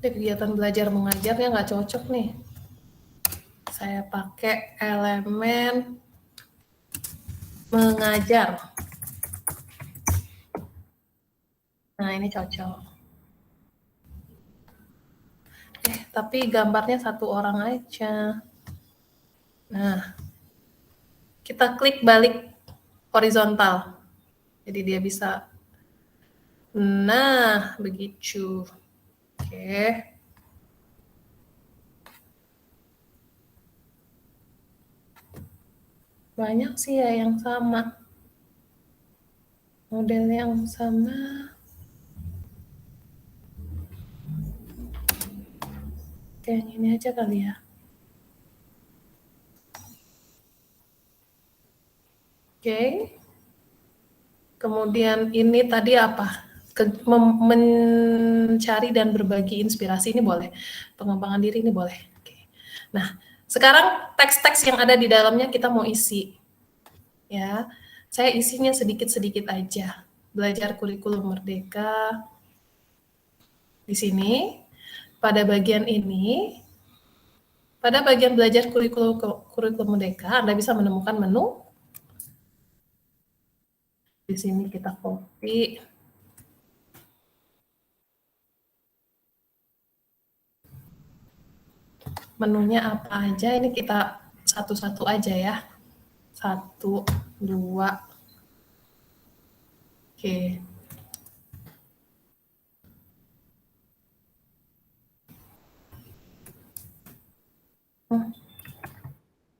Kegiatan belajar mengajarnya nggak cocok nih. Saya pakai elemen mengajar. Nah, ini cocok. Tapi gambarnya satu orang aja. Nah, kita klik balik horizontal. Jadi dia bisa. Nah, begitu. Oke. Banyak sih ya yang sama. Model yang sama. Oke, yang ini aja kali ya. Oke. Kemudian ini tadi apa? Mencari dan berbagi inspirasi ini boleh. Pengembangan diri ini boleh. Oke. Nah, sekarang teks-teks yang ada di dalamnya kita mau isi. Ya, saya isinya sedikit-sedikit aja. Belajar kurikulum Merdeka. Di sini, pada bagian ini, pada bagian belajar kurikulum Merdeka, Anda bisa menemukan menu. Di sini kita copy. Menunya apa aja, ini kita satu-satu aja ya. 1, 2. Oke.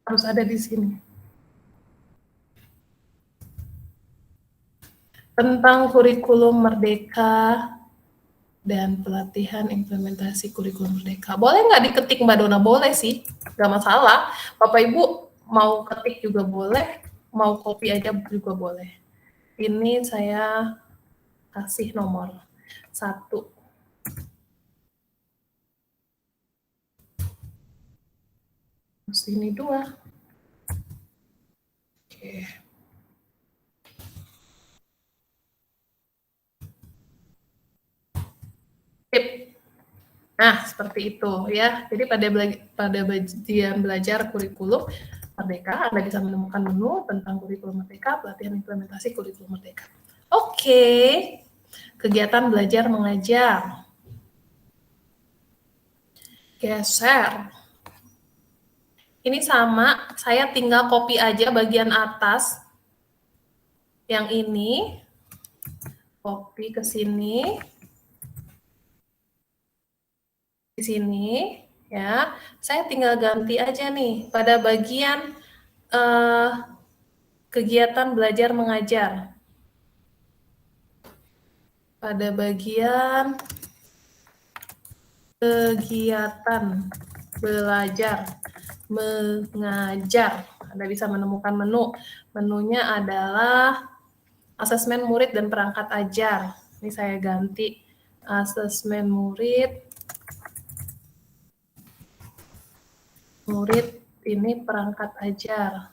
Harus ada di sini. Tentang kurikulum Merdeka dan pelatihan implementasi kurikulum Merdeka. Boleh nggak diketik Mbak Dona? Boleh sih, nggak masalah. Bapak Ibu mau ketik juga boleh, mau copy aja juga boleh. Ini saya kasih nomor 1. Terus ini 2. Oke. Tip. Nah, seperti itu ya. Jadi pada bagian belajar kurikulum Merdeka, Anda bisa menemukan menu tentang kurikulum Merdeka, pelatihan implementasi kurikulum Merdeka. Oke. Kegiatan belajar mengajar. Geser. Ini sama, saya tinggal copy aja bagian atas. Yang ini copy ke sini. Di sini ya, saya tinggal ganti aja nih pada bagian kegiatan belajar mengajar. Pada bagian kegiatan belajar mengajar, Anda bisa menemukan menu. Menunya adalah asesmen murid dan perangkat ajar. Ini saya ganti asesmen murid ini perangkat ajar.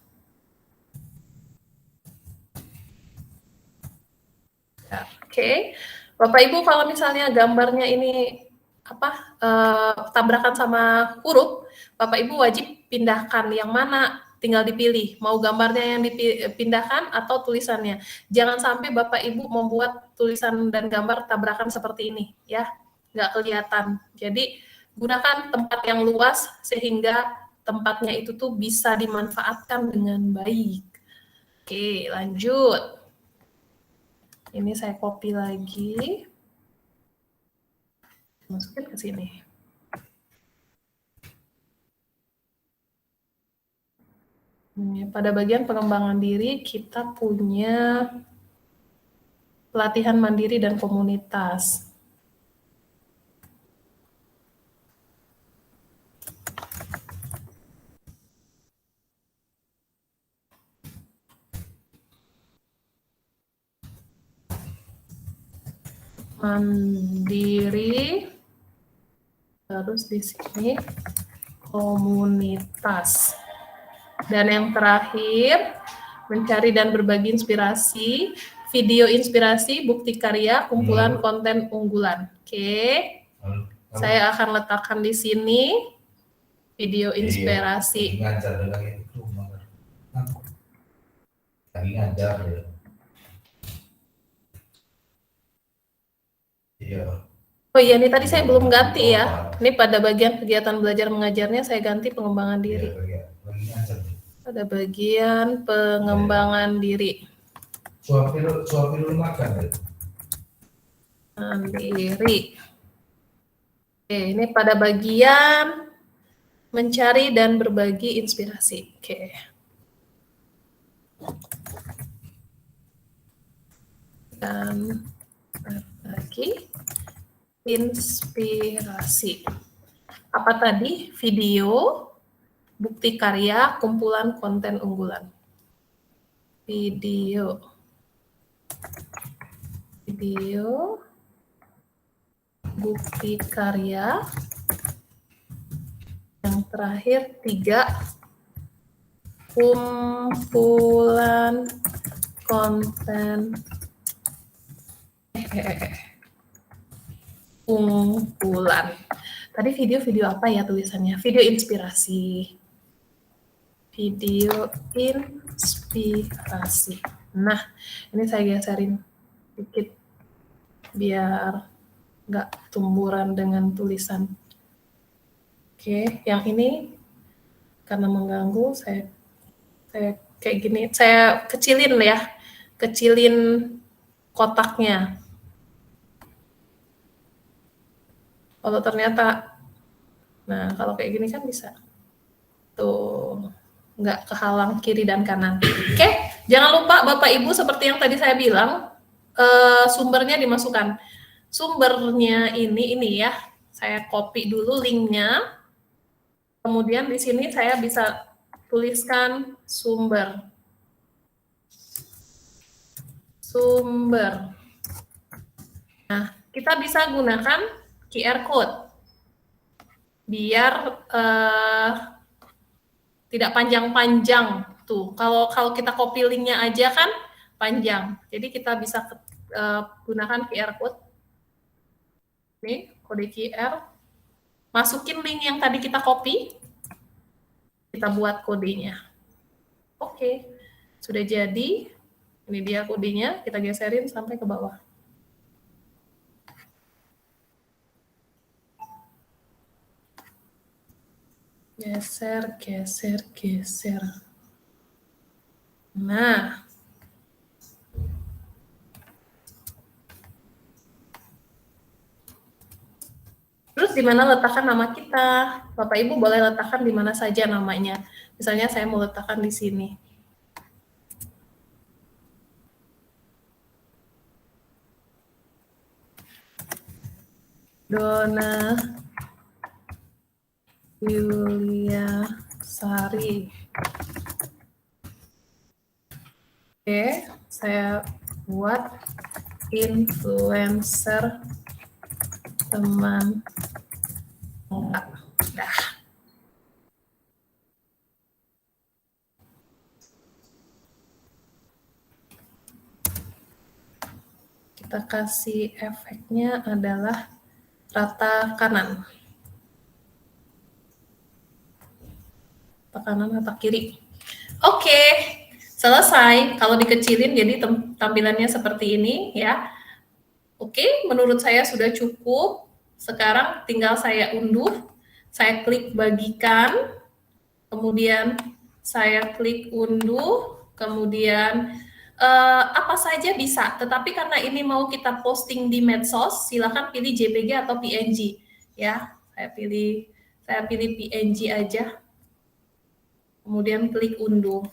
Ya, oke. Bapak Ibu, kalau misalnya gambarnya ini tabrakan sama huruf, Bapak Ibu wajib pindahkan yang mana, tinggal dipilih mau gambarnya yang dipindahkan atau tulisannya. Jangan sampai Bapak Ibu membuat tulisan dan gambar tabrakan seperti ini, ya, nggak kelihatan. Jadi gunakan tempat yang luas sehingga tempatnya itu tuh bisa dimanfaatkan dengan baik. Oke, lanjut. Ini saya copy lagi. Masukin ke sini. Pada bagian pengembangan diri, kita punya pelatihan mandiri dan komunitas. Mandiri, terus di sini komunitas. Dan yang terakhir, mencari dan berbagi inspirasi, video inspirasi, bukti karya, kumpulan konten unggulan. Oke. Saya akan letakkan di sini video inspirasi. Oh iya, ini tadi saya belum ganti ya. Ini pada bagian kegiatan belajar mengajarnya saya ganti pengembangan diri. Pada bagian pengembangan diri. Mandiri. Oke, ini pada bagian mencari dan berbagi inspirasi. Oke. Dan berbagi inspirasi. Apa tadi? Video, bukti karya, kumpulan konten unggulan. Video, bukti karya. Yang terakhir 3, kumpulan konten unggulan. Tadi video apa ya tulisannya? Video inspirasi. Video inspirasi. Nah, ini saya geserin sedikit biar nggak tumburan dengan tulisan. Oke, yang ini karena mengganggu, saya kayak gini, saya kecilin ya, kecilin kotaknya. Kalau ternyata, nah kalau kayak gini kan bisa. Tuh, nggak kehalang kiri dan kanan. Oke, jangan lupa Bapak Ibu seperti yang tadi saya bilang, sumbernya dimasukkan. Sumbernya ini ya, saya copy dulu linknya. Kemudian di sini saya bisa tuliskan sumber. Nah, kita bisa gunakan QR code biar tidak panjang-panjang tuh. Kalau kita copy linknya aja kan panjang. Jadi kita bisa gunakan QR code. Nih, kode QR. Masukin link yang tadi kita copy. Kita buat kodenya. Oke, sudah jadi. Ini dia kodenya. Kita geserin sampai ke bawah. Geser. Nah, di mana letakkan nama kita. Bapak Ibu boleh letakkan di mana saja namanya. Misalnya saya mau letakkan di sini. Dona Yulia Sari. Oke, saya buat influencer teman enggak. Dah. Kita kasih efeknya adalah rata kanan. Rata kanan, rata kiri. Oke, selesai. Kalau dikecilin jadi tampilannya seperti ini ya. Oke, menurut saya sudah cukup. Sekarang tinggal saya unduh. Saya klik bagikan. Kemudian saya klik unduh. Kemudian apa saja bisa, tetapi karena ini mau kita posting di medsos, silakan pilih JPG atau PNG ya. Saya pilih PNG aja. Kemudian klik unduh.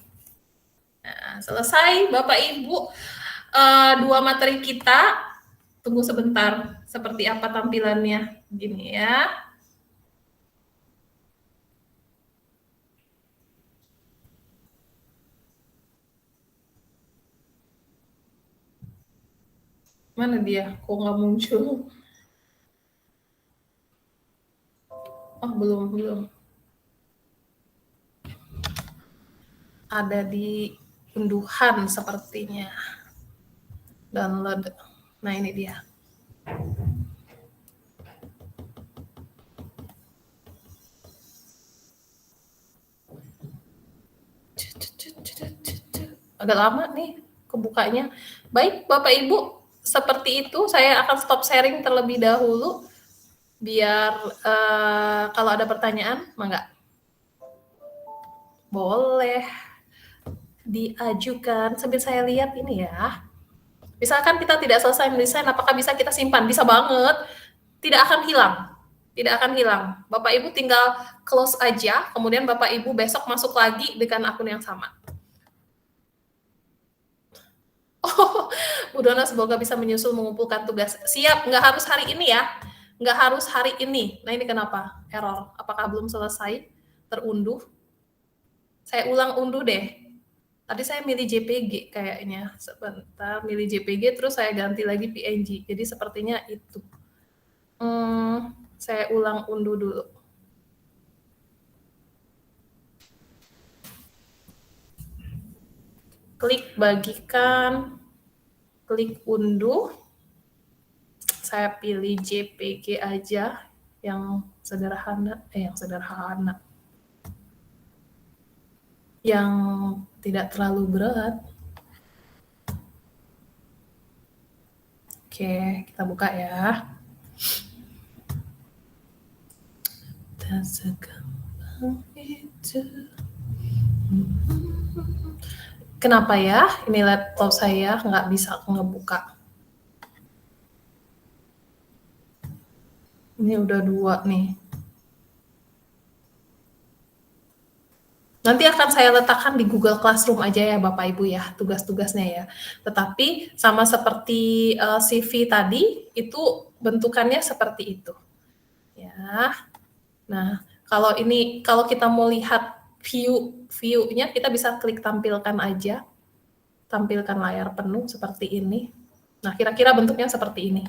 Nah, selesai Bapak Ibu. Dua materi kita. Tunggu sebentar, seperti apa tampilannya. Gini ya. Mana dia? Kok nggak muncul? Oh, belum. Ada di unduhan sepertinya. Download. Nah, ini dia. Agak lama nih kebukanya. Baik, Bapak Ibu, seperti itu. Saya akan stop sharing terlebih dahulu. Biar kalau ada pertanyaan, mangga. Boleh diajukan sambil saya lihat ini ya. Misalkan kita tidak selesai mendesain, apakah bisa kita simpan? Bisa banget. Tidak akan hilang. Tidak akan hilang. Bapak Ibu tinggal close aja, kemudian Bapak Ibu besok masuk lagi dengan akun yang sama. Oh, Bu Dona semoga bisa menyusul mengumpulkan tugas. Siap, nggak harus hari ini ya. Nggak harus hari ini. Nah ini kenapa? Error. Apakah belum selesai? Terunduh? Saya ulang unduh deh. Tadi saya milih JPG kayaknya. Sebentar, milih JPG terus saya ganti lagi PNG. Jadi sepertinya itu. Saya ulang unduh dulu. Klik bagikan. Klik unduh. Saya pilih JPG aja yang sederhana. Yang tidak terlalu berat. Oke, kita buka ya. Tak segampang itu. Kenapa ya? Ini laptop saya nggak bisa ngebuka. Ini udah 2 nih. Nanti akan saya letakkan di Google Classroom aja ya Bapak Ibu ya, tugas-tugasnya ya. Tetapi sama seperti CV tadi, itu bentukannya seperti itu. Ya. Nah, kalau kita mau lihat view-nya, kita bisa klik tampilkan aja. Tampilkan layar penuh seperti ini. Nah, kira-kira bentuknya seperti ini.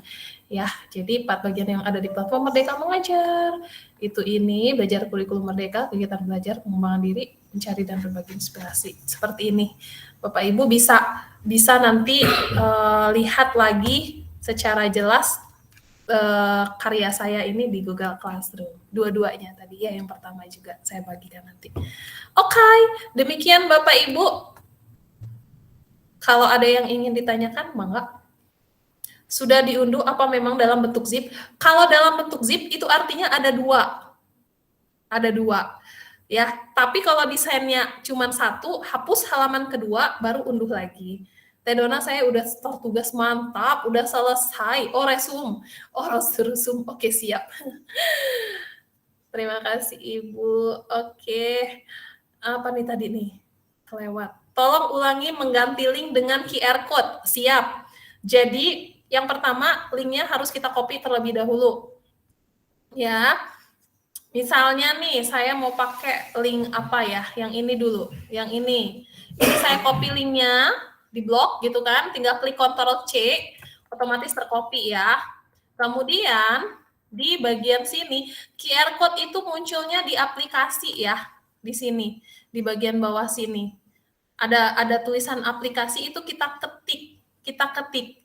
Ya, jadi 4 bagian yang ada di platform Merdeka Mengajar. Itu ini, belajar kurikulum Merdeka, kegiatan belajar, pengembangan diri, mencari dan berbagi inspirasi. Seperti ini. Bapak Ibu bisa nanti lihat lagi secara jelas karya saya ini di Google Classroom. Dua-duanya tadi ya, yang pertama juga saya bagikan nanti. Oke, demikian Bapak Ibu. Kalau ada yang ingin ditanyakan, mangga. Sudah diunduh apa memang dalam bentuk zip? Kalau dalam bentuk zip itu artinya ada 2. Ada 2. Ya, tapi kalau desainnya cuma 1, hapus halaman kedua baru unduh lagi. Teh Dona, saya udah start tugas, mantap, udah selesai. Oh, resume. Oh, resume. Oke, siap. Terima kasih, Ibu. Oke. Apa nih tadi nih? Kelewat. Tolong ulangi mengganti link dengan QR code. Siap. Jadi, yang pertama, linknya harus kita copy terlebih dahulu. Ya. Misalnya nih, saya mau pakai link apa ya? Yang ini dulu. Yang ini. Ini saya copy linknya di blog gitu kan. Tinggal klik Ctrl+C, otomatis tercopy ya. Kemudian di bagian sini QR code itu munculnya di aplikasi ya, di sini di bagian bawah sini ada tulisan aplikasi, itu kita ketik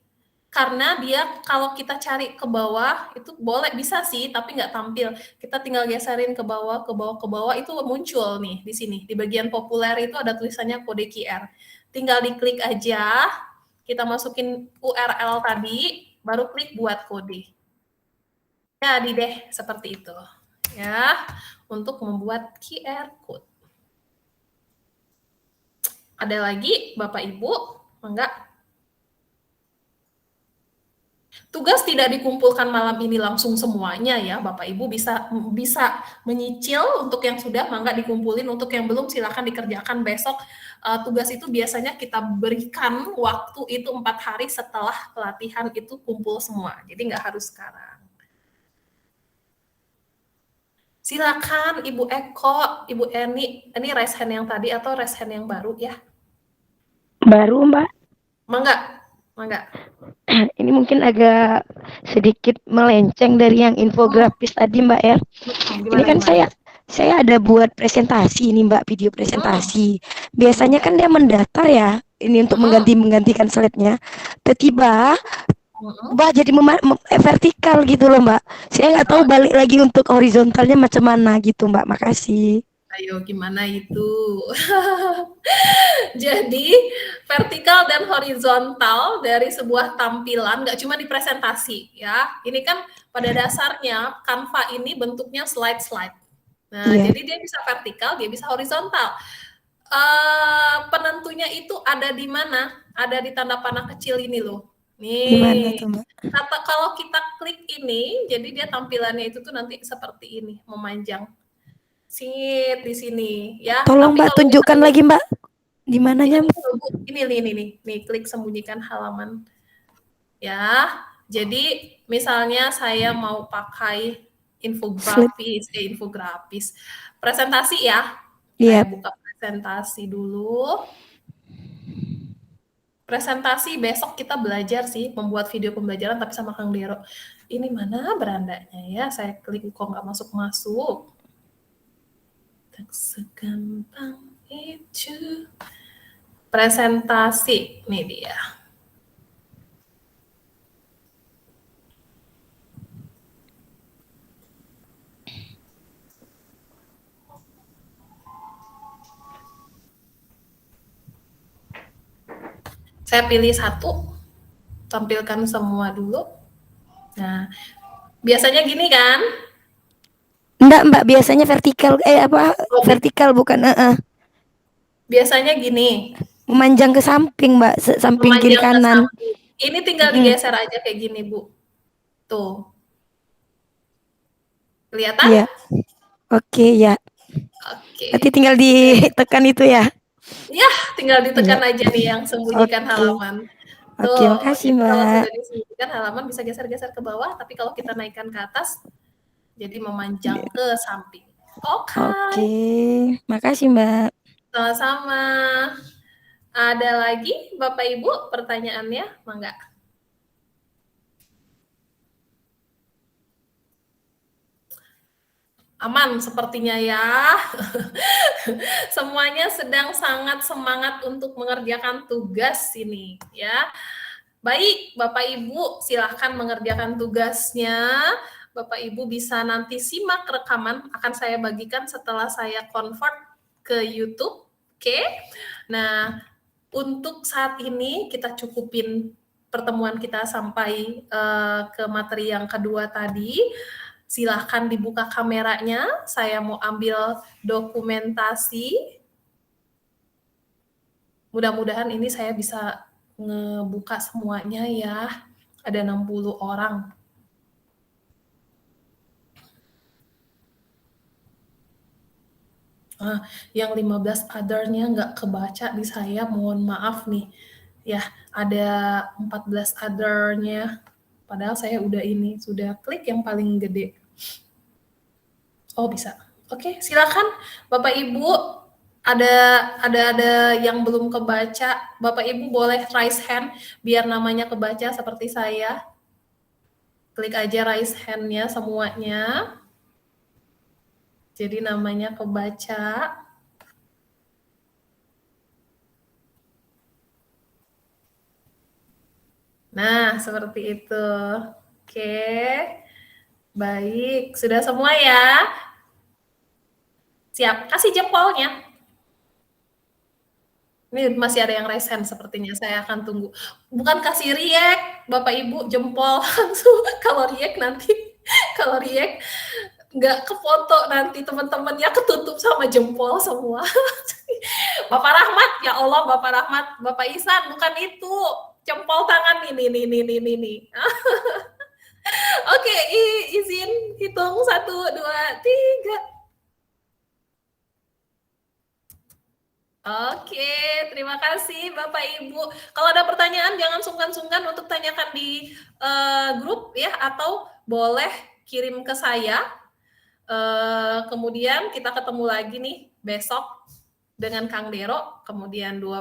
karena dia kalau kita cari ke bawah itu boleh, bisa sih, tapi nggak tampil. Kita tinggal geserin ke bawah itu muncul nih di sini di bagian populer itu ada tulisannya kode QR. Tinggal diklik aja, kita masukin URL tadi, baru klik buat kode. Jadi deh seperti itu ya untuk membuat QR code. Ada lagi Bapak Ibu? Enggak? Tugas tidak dikumpulkan malam ini langsung semuanya ya, Bapak Ibu bisa menyicil. Untuk yang sudah mangga dikumpulin, untuk yang belum silakan dikerjakan besok. Tugas itu biasanya kita berikan waktu itu 4 hari setelah pelatihan itu kumpul semua. Jadi nggak harus sekarang. Silakan Ibu Eko, Ibu Eni, ini raise hand yang tadi atau raise hand yang baru ya? Baru, Mbak. Mangga. Ini mungkin agak sedikit melenceng dari yang infografis tadi, Mbak ya. Ini kan saya ada buat presentasi ini, Mbak, video presentasi. Biasanya kan dia mendaftar ya, ini untuk menggantikan slide-nya. Tiba-tiba Mbak jadi vertikal gitu loh, Mbak. Saya nggak tahu balik lagi untuk horizontalnya macam mana gitu, Mbak. Makasih. Ayo, gimana itu? Jadi, vertikal dan horizontal dari sebuah tampilan nggak cuma di presentasi ya. Ini kan pada dasarnya Canva ini bentuknya slide-slide. Nah, jadi dia bisa vertikal, dia bisa horizontal. Penentunya itu ada di mana? Ada di tanda panah kecil ini loh. Nih. Gimana tuh, Mbak? Kalau kita klik ini, jadi dia tampilannya itu tuh nanti seperti ini, memanjang. Sit di sini ya. Tolong Mbak tunjukkan lagi, Mbak. Di mananya? Ini nih, klik sembunyikan halaman. Ya. Jadi misalnya saya mau pakai infografis. Presentasi ya. Saya buka presentasi dulu. Presentasi besok kita belajar sih membuat video pembelajaran tapi sama Kang Dero. Ini mana berandanya ya? Saya klik kok nggak masuk. Tak segampang itu. Presentasi, nih dia. Saya pilih satu, tampilkan semua dulu. Nah, biasanya gini kan? Enggak, Mbak, biasanya vertikal. Vertikal bukan. Biasanya gini. Memanjang ke samping, Mbak, samping kiri kanan. Ini tinggal digeser aja kayak gini, Bu. Tuh. Kelihatan? Iya. Oke, ya. Oke. Berarti tinggal ditekan itu ya? Ya, tinggal ditekan aja nih yang sembunyikan halaman. Oke, makasih, Mbak. Kalau sudah disembunyikan halaman bisa geser-geser ke bawah, tapi kalau kita naikkan ke atas, jadi memanjang ke samping. Oke, makasih Mbak. Sama-sama. Ada lagi Bapak Ibu pertanyaannya? Mangga. Aman sepertinya ya. Semuanya sedang sangat semangat untuk mengerjakan tugas ini ya. Baik, Bapak Ibu silahkan mengerjakan tugasnya. Bapak Ibu bisa nanti simak rekaman, akan saya bagikan setelah saya convert ke YouTube. Oke. Nah, untuk saat ini kita cukupin pertemuan kita sampai ke materi yang kedua tadi. Silahkan dibuka kameranya, saya mau ambil dokumentasi. Mudah-mudahan ini saya bisa ngebuka semuanya ya. Ada 60 orang. Yang 15 other-nya nggak kebaca di saya, mohon maaf nih. Ya, ada 14 other-nya. Padahal saya sudah klik yang paling gede. Oh, bisa. Oke, silakan Bapak Ibu. Ada yang belum kebaca. Bapak Ibu boleh raise hand biar namanya kebaca seperti saya. Klik aja raise hand-nya semuanya. Jadi namanya kebaca. Nah, seperti itu. Oke. Baik, sudah semua ya? Siap, kasih jempolnya. Ini masih ada yang raise hand sepertinya, saya akan tunggu. Bukan kasih react, Bapak Ibu, jempol langsung. Kalau react nanti, kalau react nggak ke foto nanti teman-temannya ketutup sama jempol semua. Bapak Rahmat, ya Allah, Bapak Rahmat, Bapak Ihsan, bukan itu. Jempol tangan ini. Oke, izin hitung 1, 2, 3. Oke, terima kasih Bapak Ibu. Kalau ada pertanyaan jangan sungkan-sungkan untuk tanyakan di grup ya, atau boleh kirim ke saya. Kemudian kita ketemu lagi nih besok dengan Kang Dero, kemudian 2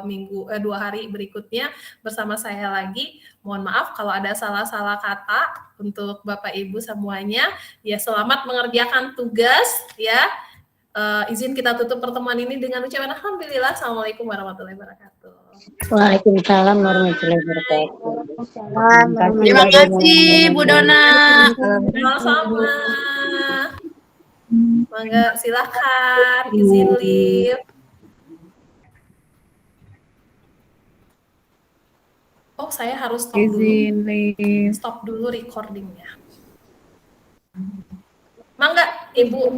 hari berikutnya bersama saya lagi. Mohon maaf kalau ada salah-salah kata untuk Bapak Ibu semuanya. Ya, selamat mengerjakan tugas ya. Izin kita tutup pertemuan ini dengan ucapan alhamdulillah. Assalamualaikum warahmatullahi wabarakatuh. Waalaikumsalam warahmatullahi wabarakatuh. Terima kasih Bu Dona. Sama-sama. Mangga silakan izin live. Oh, saya harus stop dulu. Stop dulu recordingnya. Mangga, Ibu.